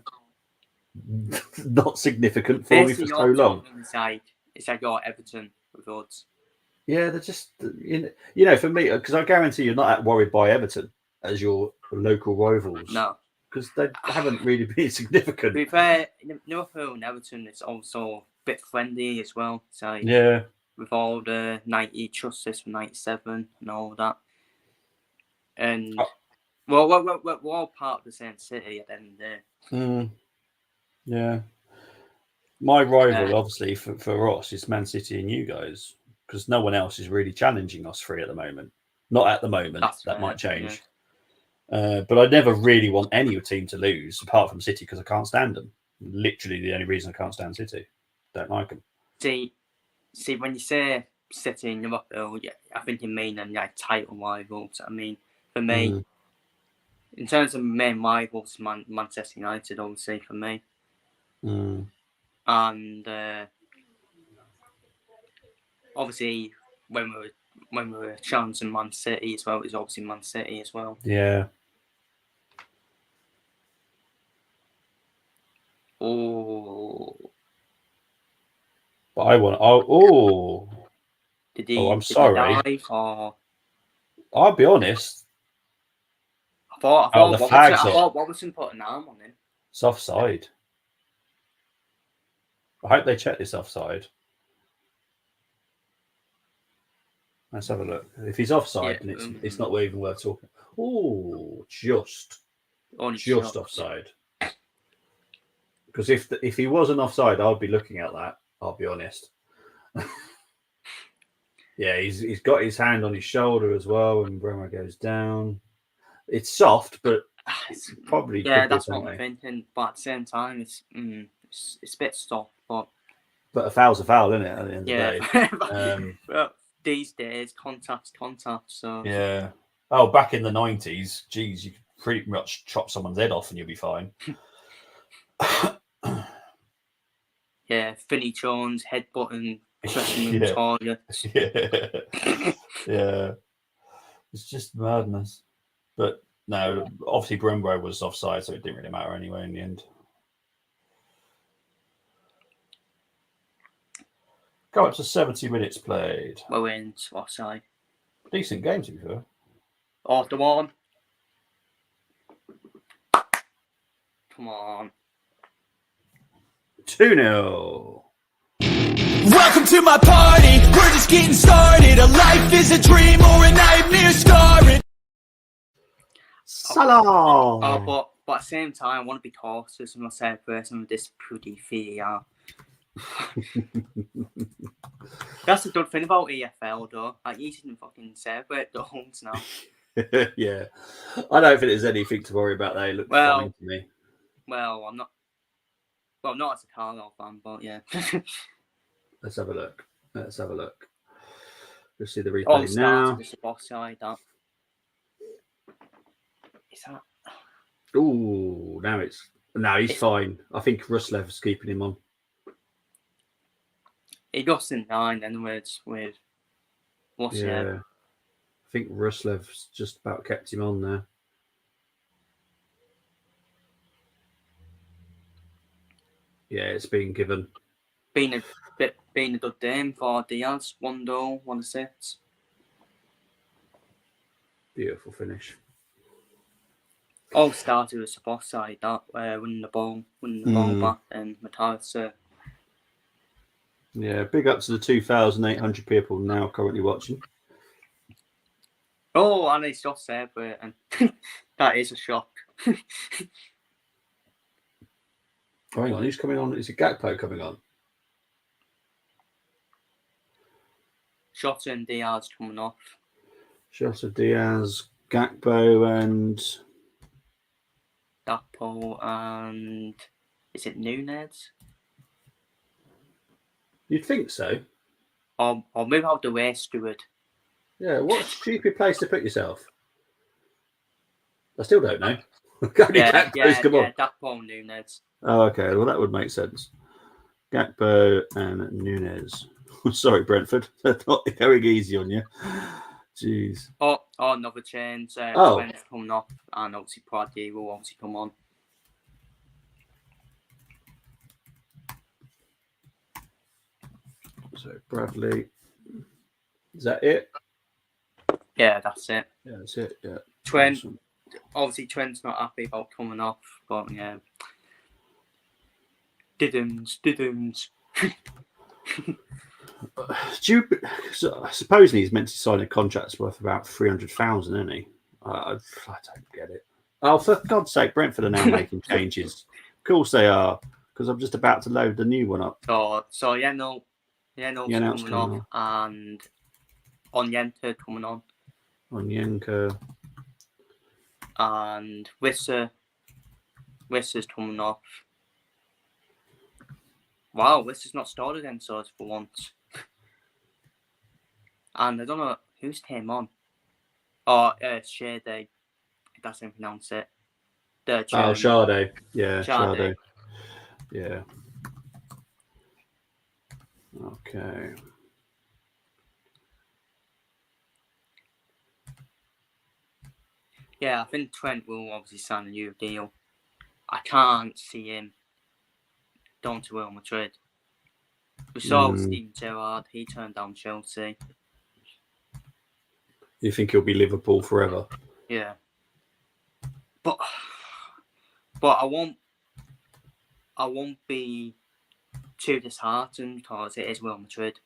not significant for me for so long. It's like your Everton with odds. Yeah, they're just, you know, for me, because I guarantee you're not that worried by Everton as your local rivals. No. Because they haven't really been significant. To be fair, Liverpool and Everton is also a bit friendly as well. So yeah, with all the 90 justice from 97 and all that. And well, we're all part of the same city at the end of the day. Yeah. My rival, obviously, for us is Man City and you guys, because no one else is really challenging us three at the moment. Not at the moment. That might change. Yeah. But I never really want any team to lose, apart from City, because I can't stand them. Literally the only reason I can't stand City. Don't like them. See, when you say City and Liverpool, yeah, I think you mean them like title rivals. I mean, for me, in terms of main rivals, Manchester United, obviously, for me. And obviously, when we were challenging Man City as well, it was obviously Man City as well. Yeah. Oh. But I want. Oh. I'm sorry. Did he dive, or... I'll be honest. I thought Robertson put an arm on him. It's offside. I hope they check this offside. Let's have a look. If he's offside, then it's not even worth talking. Oh, just offside. Because if he wasn't offside, I'd be looking at that. I'll be honest. Yeah, he's got his hand on his shoulder as well, and Bremer goes down. It's soft, but it's probably that's what I'm thinking. But at the same time, it's a bit soft, but a foul's a foul, isn't it? At the end of the day. Well, these days, contact's contact. So yeah. Oh, back in the 90s, geez, you could pretty much chop someone's head off and you'll be fine. Yeah, Finny Jones headbutting dressing room toilet. Yeah. It's just madness. But no, obviously Brembo was offside, so it didn't really matter anyway in the end. Go up to 70 minutes played. We're in offside. Decent game, to be fair. Off the one. Come on. 2-0. Welcome to my party, we're just getting started. A life is a dream or a nightmare scarring. Salah. But at the same time, I want to be cautious with myself versus with this pretty VAR. That's the good thing about EFL, though. Like, you shouldn't fucking celebrate the homes now. Yeah. I don't think there's anything to worry about. They look fine to me. Well, I'm not. Well, not as a Carlisle fan, but yeah. Let's have a look. Let's see the replay now. Just offside, that. Is that? Ooh, now he's fine. I think Ruslev's keeping him on. He got in 9 anyways with What's Yeah. I think Ruslev's just about kept him on there. Yeah, it's been given. Been a good game for Diaz. 1-0, 1 assist. Beautiful finish. All started with the boss side, that winning the ball back, and Matthias. Yeah, big up to the 2,800 people now currently watching. Oh, and it's just there, but that is a shock. Oh, hang on, who's coming on? Is it Gakpo coming on? Shota and Diaz coming off. Shota, Diaz, Gakpo, and Gakpo and is it Nunez? you'd think so. Or maybe I'll do Air Steward. Yeah, what a stupid place to put yourself. I still don't know. Gakpo and Nunez. Oh, okay. Well, that would make sense. Gakpo and Nunez. Sorry, Brentford. They're not going easy on you. Jeez. Oh, another change. Trent's coming off, and obviously Pradier will obviously come on. So Bradley. Is that it? Yeah, that's it. Yeah, that's it. Yeah. Trent. Awesome. Obviously, Trent's not happy about coming off, but yeah. Diddums. Supposedly he's meant to sign a contract worth about 300,000, isn't he? I don't get it. Oh, for God's sake, Brentford are now making changes. Of course they are, because I'm just about to load the new one up. So Yenno coming off, and Onyenta coming on. Onyenka. And Wissa's coming off. Wow, Wissa's not started against us for once. And I don't know who's came on. Shade, if that's how you pronounce it. Sade. Yeah, Sade. Yeah. Okay. Yeah, I think Trent will obviously sign a new deal. I can't see him going to Real Madrid. We saw Steven Gerrard, he turned down Chelsea. You think he'll be Liverpool forever? Yeah. But I won't be too disheartened because it is Real Madrid.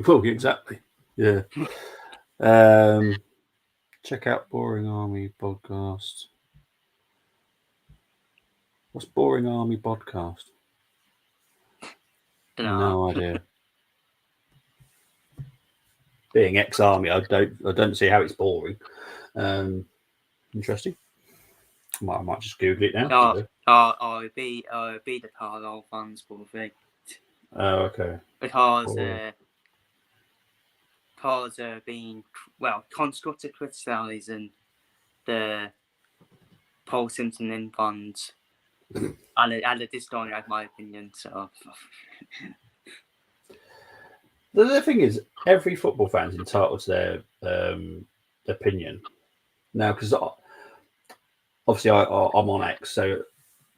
Well, exactly. Yeah. Check out Boring Army podcast. What's Boring Army podcast? No idea. Being ex-army, I don't see how it's boring. Interesting. I might just Google it now. It'd be the Carlo fans probably. Oh, okay. Because being constructive criticising the Paul Simpson in fans, and I just don't like my opinion. So the thing is, every football fan's entitled to their opinion. Now, because obviously I'm on X, so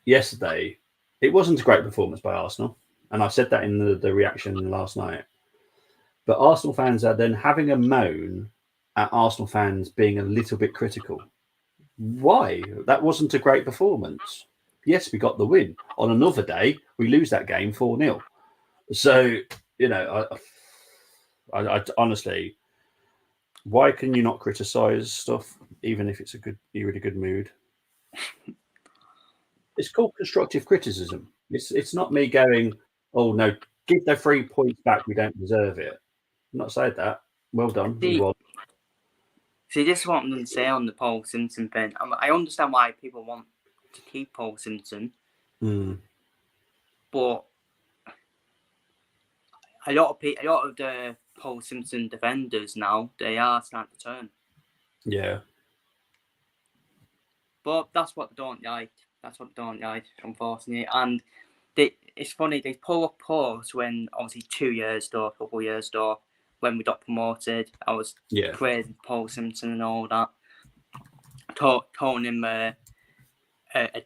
yesterday it wasn't a great performance by Arsenal, and I said that in the reaction last night. But Arsenal fans are then having a moan at Arsenal fans being a little bit critical. Why? That wasn't a great performance. Yes, we got the win. On another day, we lose that game 4-0. So, I honestly, why can you not criticise stuff, even if it's you're in a good mood? It's called constructive criticism. It's not me going, oh no, give the 3 points back. We don't deserve it. I'm not saying that. Well done. See, this is what I'm going to say on the Paul Simpson thing. I understand why people want to keep Paul Simpson, but a lot of the Paul Simpson defenders now, they are starting to turn. Yeah. But that's what they don't like. Unfortunately. And it's funny, they pull up posts when, obviously, 2 years ago, a couple of years ago, when we got promoted. I was Yeah. praising Paul Simpson and all that, calling him a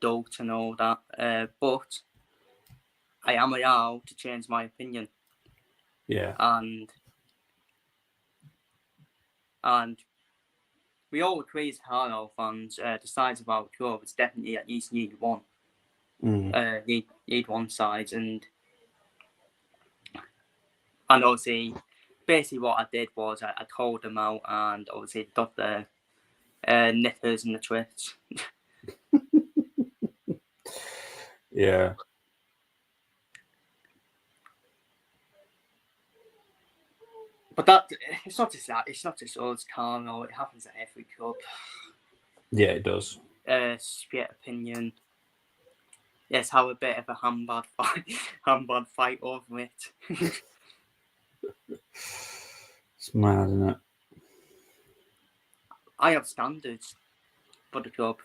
dolt and all that. But I am allowed to change my opinion, Yeah. and we all agree as Harlow fans, the size of our club is definitely at least need one. Need one side, and obviously, basically what I did was I called them out, and obviously got the nippers and the twits. Yeah. But that it's not just that. It's not just us, Carlo. It happens at every club. Yeah, it does. Split opinion. Yes, have a bit of a handball fight over it. It's mad, isn't it? I have standards for the club,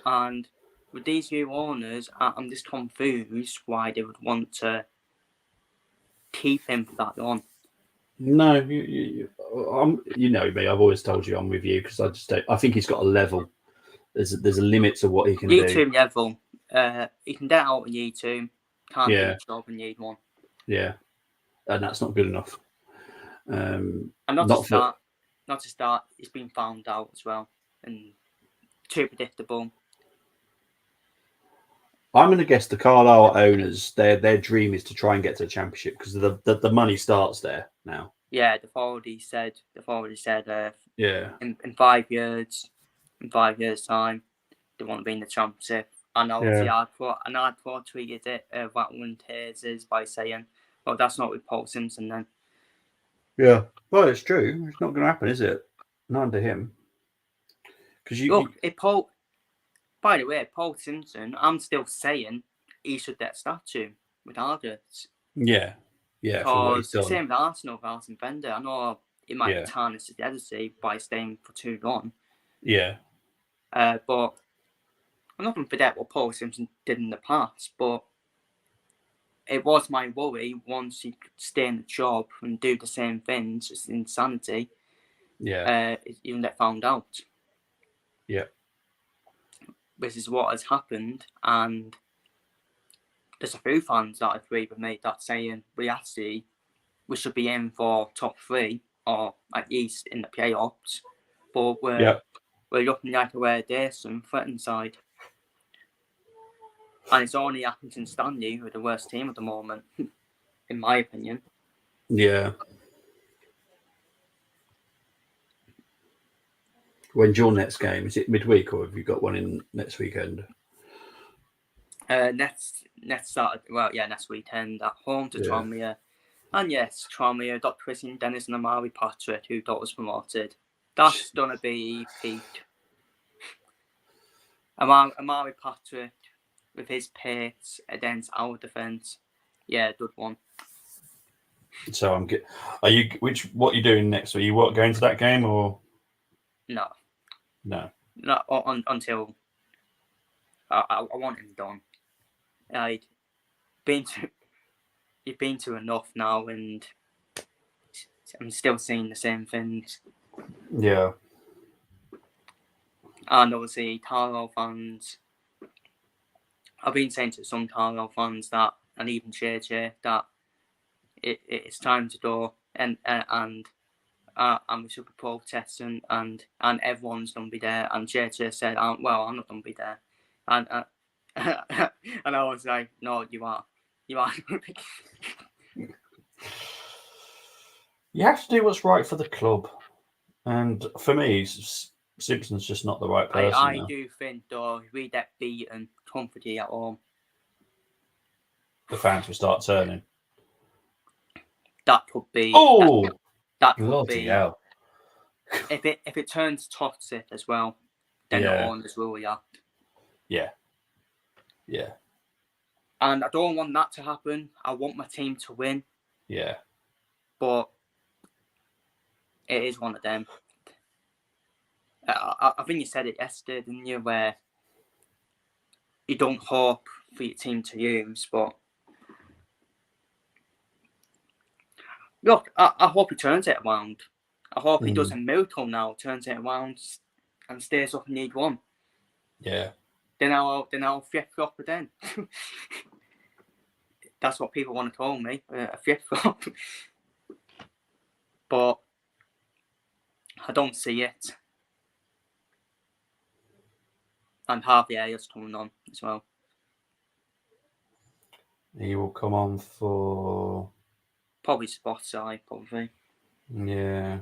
and with these new owners, I'm just confused why they would want to keep him for that long. No, you know me. I've always told you I'm with you because I just don't. I think he's got a level. There's a limit to what he can do. Year 2 level. He can get out in year 2. Can't do the job in year 1. Yeah, and that's not good enough. And not to start, he's been found out as well, and too predictable. I'm going to guess the Carlisle owners, their dream is to try and get to the Championship because the money starts there now. Yeah, they've already said. Yeah. In 5 years, in 5 years' time, they want to be in the Championship. And obviously, Hardcore tweeted it, Watchalong Hazes, by saying, "Well, that's not with Paul Simpson then." Yeah. Well, it's true. It's not going to happen, is it? Not under him. Because Paul. By the way, Paul Simpson, I'm still saying he should get a statue regardless. Yeah. Yeah. For what he's done. Same with Arsenal, Arsene Wenger. I know he might tarnish his legacy by staying for too long. Yeah. But I'm not going to forget what Paul Simpson did in the past, but it was my worry once he could stay in the job and do the same things, it's insanity. Yeah. Even get found out. Yeah. This is what has happened, and there's a few fans that agree with me that saying we should be in for top 3 or at least in the playoffs, but we're looking like we're decent threat inside. And it's only Accrington Stanley who are the worst team at the moment, in my opinion. Yeah. When's your next game? Is it midweek or have you got one in next weekend? Next weekend at home to Tranmere. And yes, Tranmere got Christian Dennis and Amari Patrick, who got us promoted. That's going to be peak. Amari Patrick with his pace against our defence. Yeah, good one. So I'm good. What are you doing next week? You going to that game or? No. No. Until I want him done. You've been to enough now, and I'm still seeing the same things. Yeah. And obviously, Carlo fans. I've been saying to some Carlo fans that, and even JJ, that it's time to go, and we should be protesting, and everyone's going to be there. And JJ said, well, I'm not going to be there. And and I was like, no, you are. You are. You have to do what's right for the club. And for me, Simpson's just not the right person. I do think, though, if we get beaten comfortably at home, the fans will start turning. That could be. Oh! That could be. Hell. If it turns toxic as well, then the owners will react. Yeah. Yeah. And I don't want that to happen. I want my team to win. Yeah. But it is one of them. I think you said it yesterday, didn't you? Where you don't hope for your team to lose, but Look, I hope he turns it around. I hope he Mm. does a miracle now, turns it around, and stays up in League One. Yeah. Then I'll flip-flop again. That's what people want to call me, a flip-flop. But I don't see it. And Javier's coming on as well. He will come on for... Probably spot side, probably. Yeah.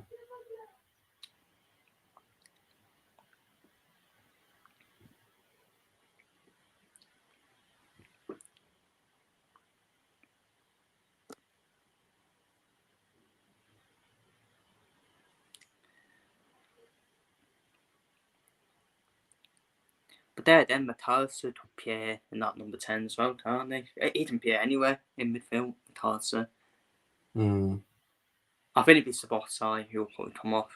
But then McAllister could play in that number 10 as well, can't he? He can play anywhere in midfield, McAllister. Mm. I think it'd be Sabosai who'll probably come off.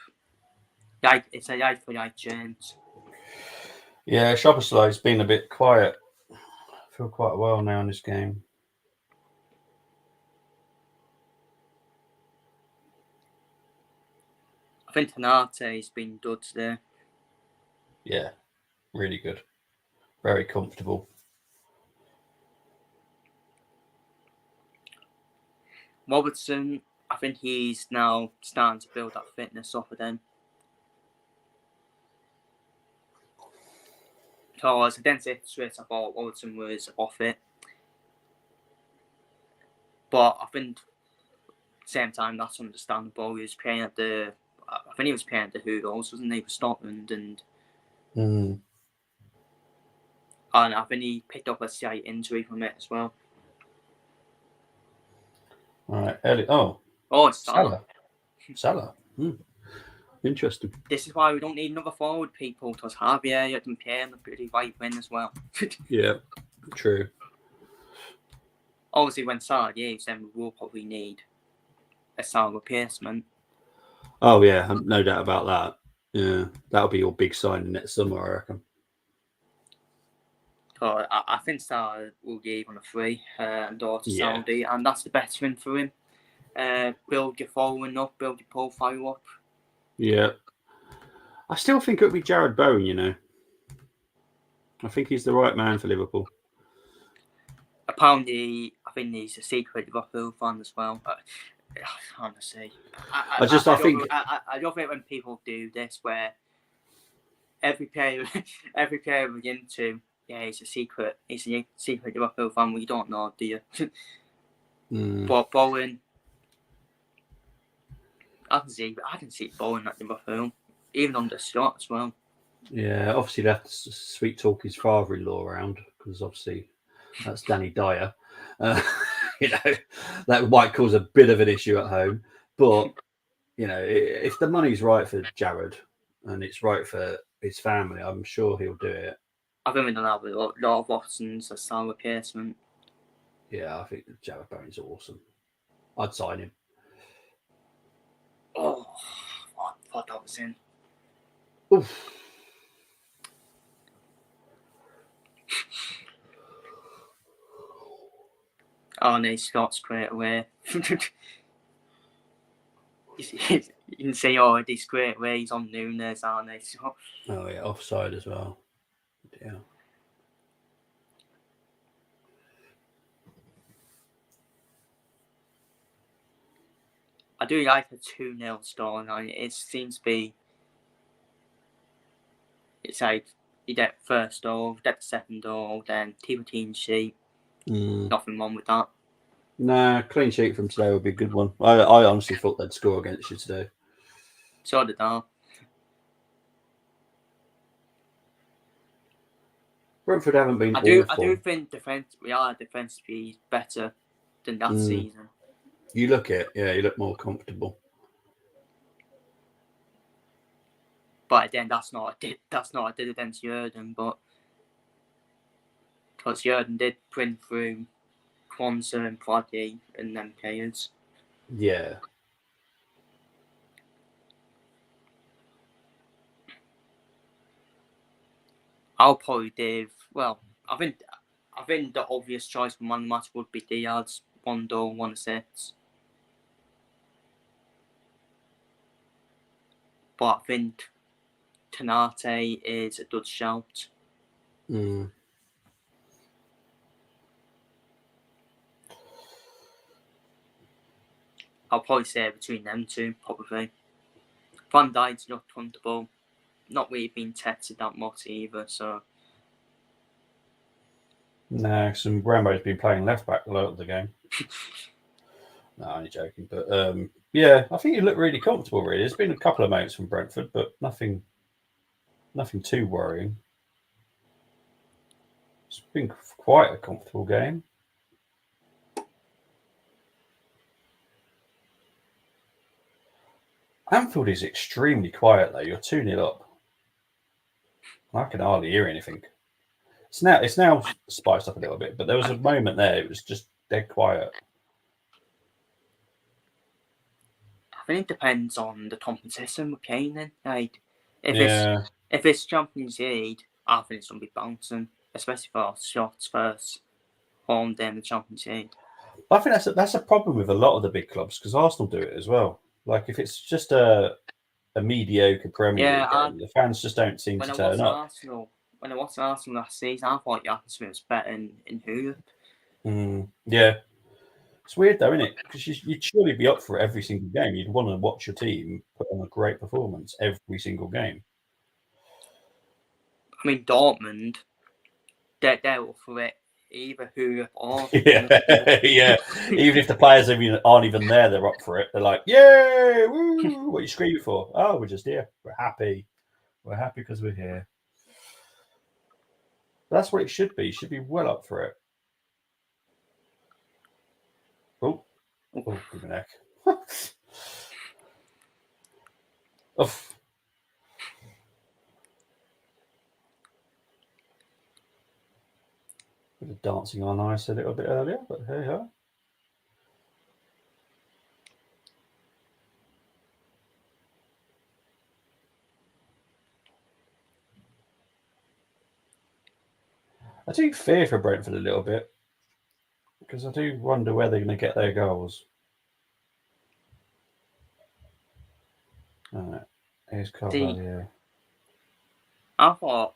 It's a yike for Yike James. Yeah, Szoboszlai's been a bit quiet for quite a while now in this game. I think Tanate's been good today. Yeah, really good. Very comfortable. Robertson, I think he's now starting to build that fitness up again. Because against Ipswich, I thought Robertson was off it. But I think at the same time, that's understandable. He was playing at the... I think he was playing at the Hoodos, wasn't he, for Scotland? And I think he picked up a slight injury from it as well. All right, Elliot. Oh, it's Salah. Salah. Interesting. This is why we don't need another forward, people, because Javier can play on the pretty right wing as well. Yeah, true. Obviously, when Salah leaves, then we will probably need a Salah replacement. Oh, yeah, no doubt about that. Yeah, that'll be your big signing next summer, I reckon. I think Salah will leave on a free and go to Saudi, and that's the best thing for him. Build your following up, build your profile up. Yeah. I still think it would be Jared Bowen, you know. I think he's the right man for Liverpool. Apparently, I think he's a secret Liverpool fan as well. Honestly, I love it when people do this, where every player we're into, he's a secret Liverpool fan. We don't know, do you? But Bowen, I can see Bowen at Liverpool, even under Scott as well. Yeah, obviously they have to sweet talk his father-in-law around, because obviously that's Danny Dyer. You know, that might cause a bit of an issue at home. But, you know, if the money's right for Jared and it's right for his family, I'm sure he'll do it. I think we're going to have a lot of options as Salah replacement. Yeah, I think Jared Bowen's awesome. I'd sign him. Oh, what that was in. Oof. Oh, no, Scott's straight away. You can see already straight away he's on Nunes, aren't they? So, oh, yeah, offside as well. Yeah. I do like a 2-0 scoreline. It seems to be... It's like you get first goal, get the second goal, then keep a clean sheet. Nothing wrong with that. Nah, clean sheet from today would be a good one. I honestly thought they'd score against you today. So did I. Brentford haven't been I do think we are defensively better than that season. You look more comfortable. But again, that's not what I did against Jurgen, but because Jurgen did bring through Kwanzaa and Pradi and them players. Yeah. I'll probably give. Well, I think the obvious choice for man of the match would be Diaz. 1 goal, 1 assist. but I think Tanate is a good shout. Mm. I'll probably say between them two, probably. Van Dijk's not comfortable. Not really been tested that much either, so... No, because Rambo's been playing left back a lot of the game. No, I'm only joking. But yeah, I think you look really comfortable, really. There's been a couple of moments from Brentford, but nothing too worrying. It's been quite a comfortable game. Anfield is extremely quiet, though. You're 2-0 up. I can hardly hear anything. It's now spiced up a little bit, but there was a moment there. It was just dead quiet. I think it depends on the competition with Kane. Then. Like, if it's Champions League, I think it's gonna be bouncing, especially for shots first home game in the Champions League. I think that's a problem with a lot of the big clubs because Arsenal do it as well. Like if it's just a mediocre Premier League game, the fans just don't seem to turn up. When I watched Arsenal last season, I thought the atmosphere was better in Europe. Yeah. It's weird though, isn't it? Because you'd surely be up for it every single game. You'd want to watch your team put on a great performance every single game. I mean, Dortmund, they're up for it, either Europe or... yeah. Even if the players aren't even there, they're up for it. They're like, yay, woo, what are you screaming for? Oh, we're just here. We're happy. We're happy because we're here. That's what it should be. You should be well up for it. Oh, give me neck. Oof. Bit of dancing on ice a little bit earlier, but hey ho. I do fear for Brentford a little bit because I do wonder where they're going to get their goals. All right, here's Carvalho. I thought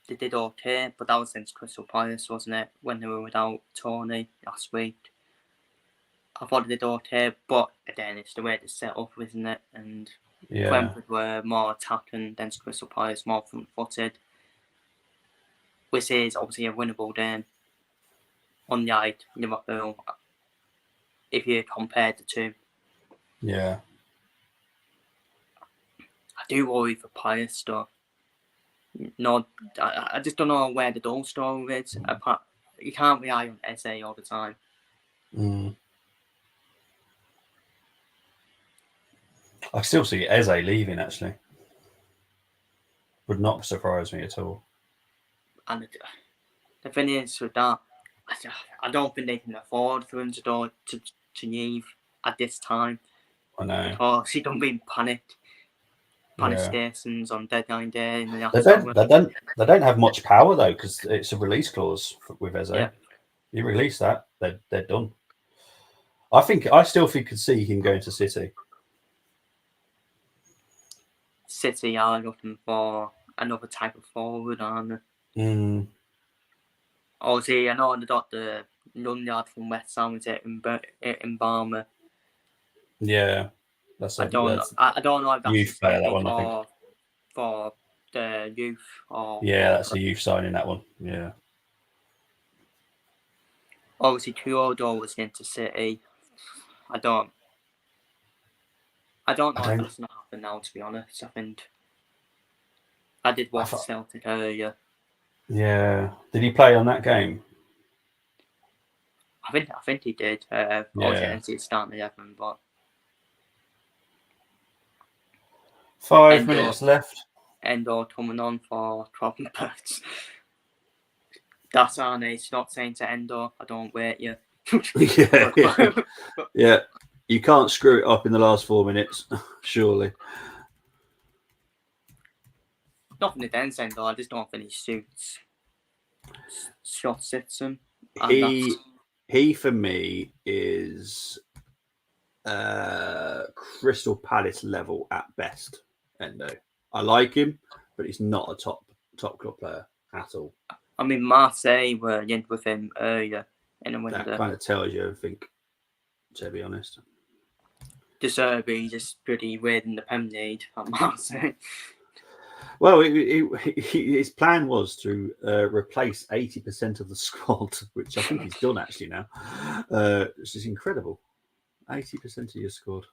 they did okay, but that was against Crystal Palace, wasn't it? When they were without Tony last week. I thought they did okay, but again, it's the way they set up, isn't it? And Brentford were more attacking than Crystal Palace, more front-footed. Which is obviously a winnable game. Unlike Liverpool, if you compare the two. Yeah. I do worry for Palace, though. No, I just don't know where the goal scorer is. You can't rely on Eze all the time. I still see Eze leaving, actually. Would not surprise me at all. And the thing is with that, I don't think they can afford for him to leave at this time. I know. Because he don't be panicked. Panic stations on deadline day. They don't have much power though, because it's a release clause with Eze. Yeah. You release that, they're done. I still think could see him going to City. City are looking for another type of forward, aren't they? Obviously, I know they got the young lad from West Ham, is it Mbarma? Yeah. I don't know if that's youth player, that one, I think. For the youth. That's a youth signing, that one. Yeah. Obviously, Kurodo was into City. I don't know if that's going to happen now, to be honest. I think I did watch Celtic earlier. Yeah. Did he play on that game? I think he did. Obviously, I didn't see it starting 11, but 5 minutes left. Endo coming on for Croppenbergs. That's our age. Not saying to Endo, I don't wait you. Yeah. You can't screw it up in the last 4 minutes, surely. Nothing against Endo. I just don't think he suits shot system. He for me is Crystal Palace level at best. Endo. I like him, but he's not a top club player at all. I mean, Marseille were in with him earlier in the window. That kind of tells you everything, to be honest. De Zerbi just pretty weird in the Premier League at Marseille. Well, his plan was to replace 80% of the squad, which I think he's done actually now. Which is incredible. 80% of your squad.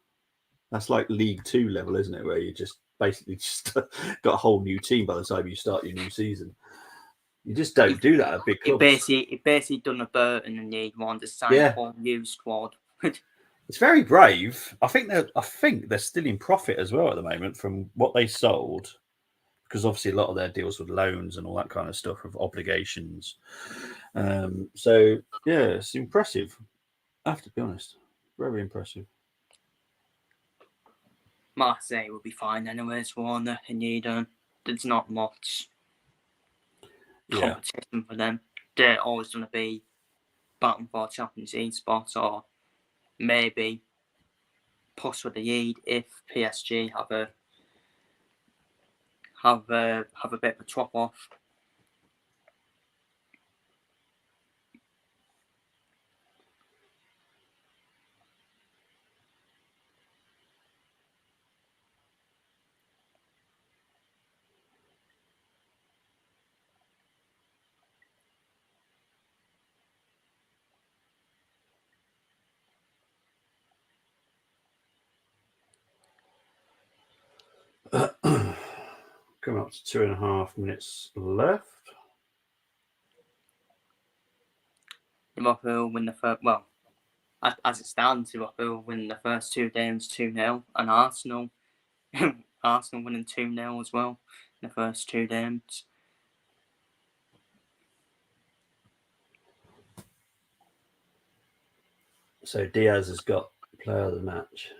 That's like League Two level, isn't it? Where you just basically just got a whole new team by the time you start your new season. You just don't do that at big clubs. He basically done a Burton in League One to sign a whole new squad. It's very brave. I think they're still in profit as well at the moment from what they sold, because obviously a lot of their deals with loans and all that kind of stuff of obligations. So yeah, it's impressive. I have to be honest, very impressive. Marseille will be fine anyways, Warner and Eden. There's not much competition for them. They're always going to be battling for Champions League spots, or maybe push for the lead if PSG have a bit of a drop off. Coming up to 2.5 minutes left. Liverpool win the first. Well, as it stands, Liverpool win the first 2 games 2-0, and Arsenal winning 2-0 as well in the first 2 games. So Diaz has got player of the match.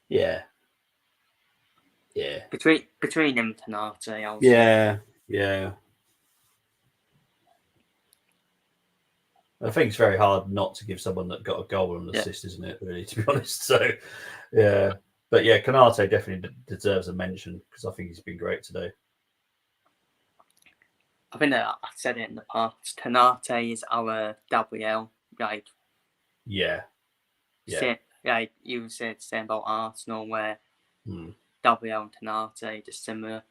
Yeah. Between him and Tanate, I would say. Yeah. I think it's very hard not to give someone that got a goal and an assist, isn't it? Really, to be honest. So, yeah. But yeah, Konate definitely deserves a mention because I think he's been great today. I think that I said it in the past. Tanate is our WL, like. Yeah. Like you said, same about Arsenal, where WL and Tanate just similar.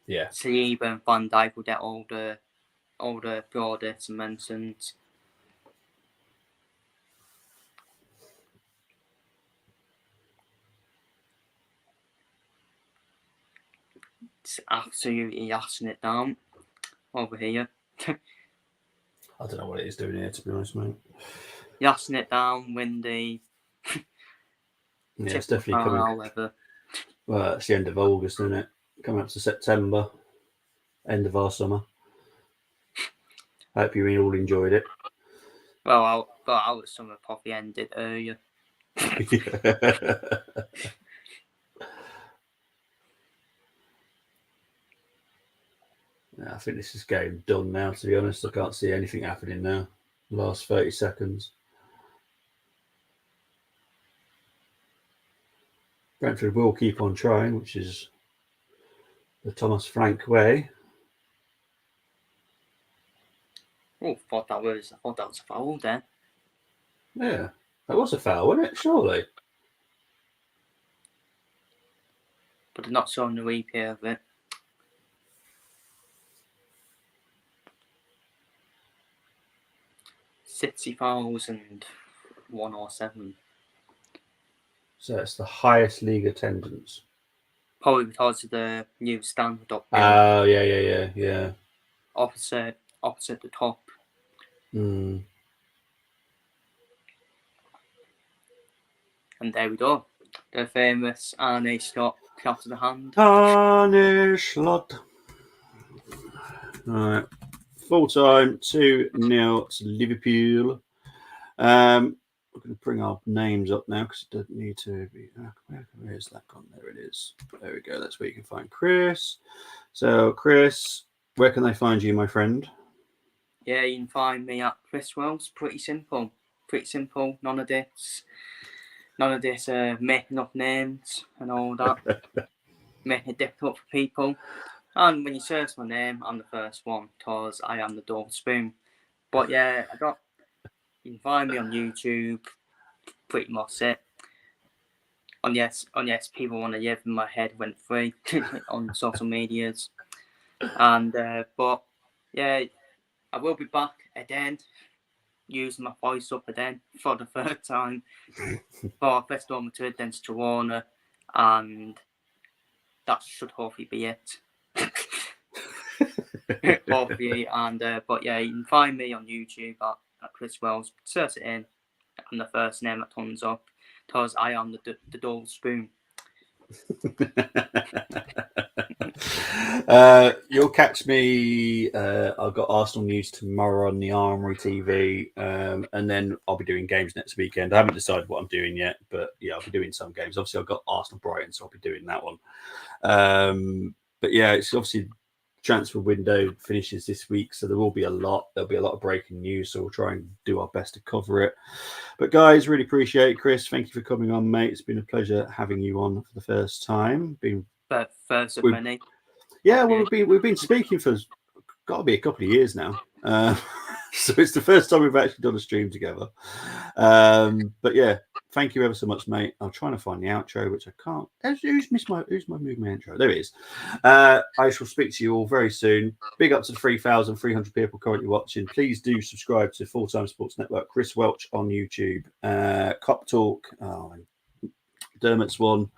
Yeah. Saliba and Van Dijk will get all the plaudits and mentions. It's absolutely assing it down over here. I don't know what it is doing here, to be honest, mate. Assing it down, windy. Yeah, it's definitely coming. However. Well, it's the end of August, isn't it? Coming up to September, end of our summer. Hope you all enjoyed it. Well, our summer probably ended earlier. I think this is game done now, to be honest. I can't see anything happening now. Last 30 seconds. Brentford will keep on trying, which is the Thomas Frank way. Oh, I thought that was a foul then. Yeah, that was a foul, wasn't it? Surely. But they're not showing the replay of it. $60,107. So it's the highest league attendance. Probably because of the new standard up here. Oh, yeah. Opposite the top. Mm. And there we go. The famous Arne Slot clap to the hand. Arne Slot. All right. Full time 2-0 to Liverpool. We're going to bring our names up now because it doesn't need to be. Where is that gone? There it is. There we go. That's where you can find Chris. So, Chris, where can they find you, my friend? Yeah, you can find me at Chris Wells. Pretty simple. None of this none of this making up names and all that, making it difficult for people. And when you search my name, I'm the first one because I am the Dull Spoon. But yeah, you can find me on YouTube, pretty much it. On yes, people want to hear from my head went free on social medias. And but yeah, I will be back again, using my voice up again for the third time for Festival Madrid against Girona, and that should hopefully be it. Hopefully, and but yeah, you can find me on YouTube at Chris Wells. Search it in, and the first name that comes up, because I am the Dull Spoon. You'll catch me. I've got Arsenal news tomorrow on the Armory TV, and then I'll be doing games next weekend. I haven't decided what I'm doing yet, but yeah, I'll be doing some games. Obviously, I've got Arsenal Brighton, so I'll be doing that one. But yeah, it's obviously transfer window finishes this week, so there will be a lot. There'll be a lot of breaking news, so we'll try and do our best to cover it. But guys, really appreciate it. Chris, thank you for coming on, mate. It's been a pleasure having you on for the first time. But first of many. Yeah, well, we've been speaking for got to be a couple of years now. So it's the first time we've actually done a stream together. But yeah, thank you ever so much, mate. I'm trying to find the outro, which I can't. Who's moved my intro? There it is. I shall speak to you all very soon. Big up to the 3,300 people currently watching. Please do subscribe to Full Time Sports Network. Chris Welch on YouTube. Cop Talk. Dermot's one.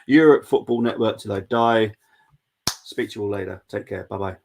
Europe Football Network till I die. Speak to you all later. Take care. Bye bye.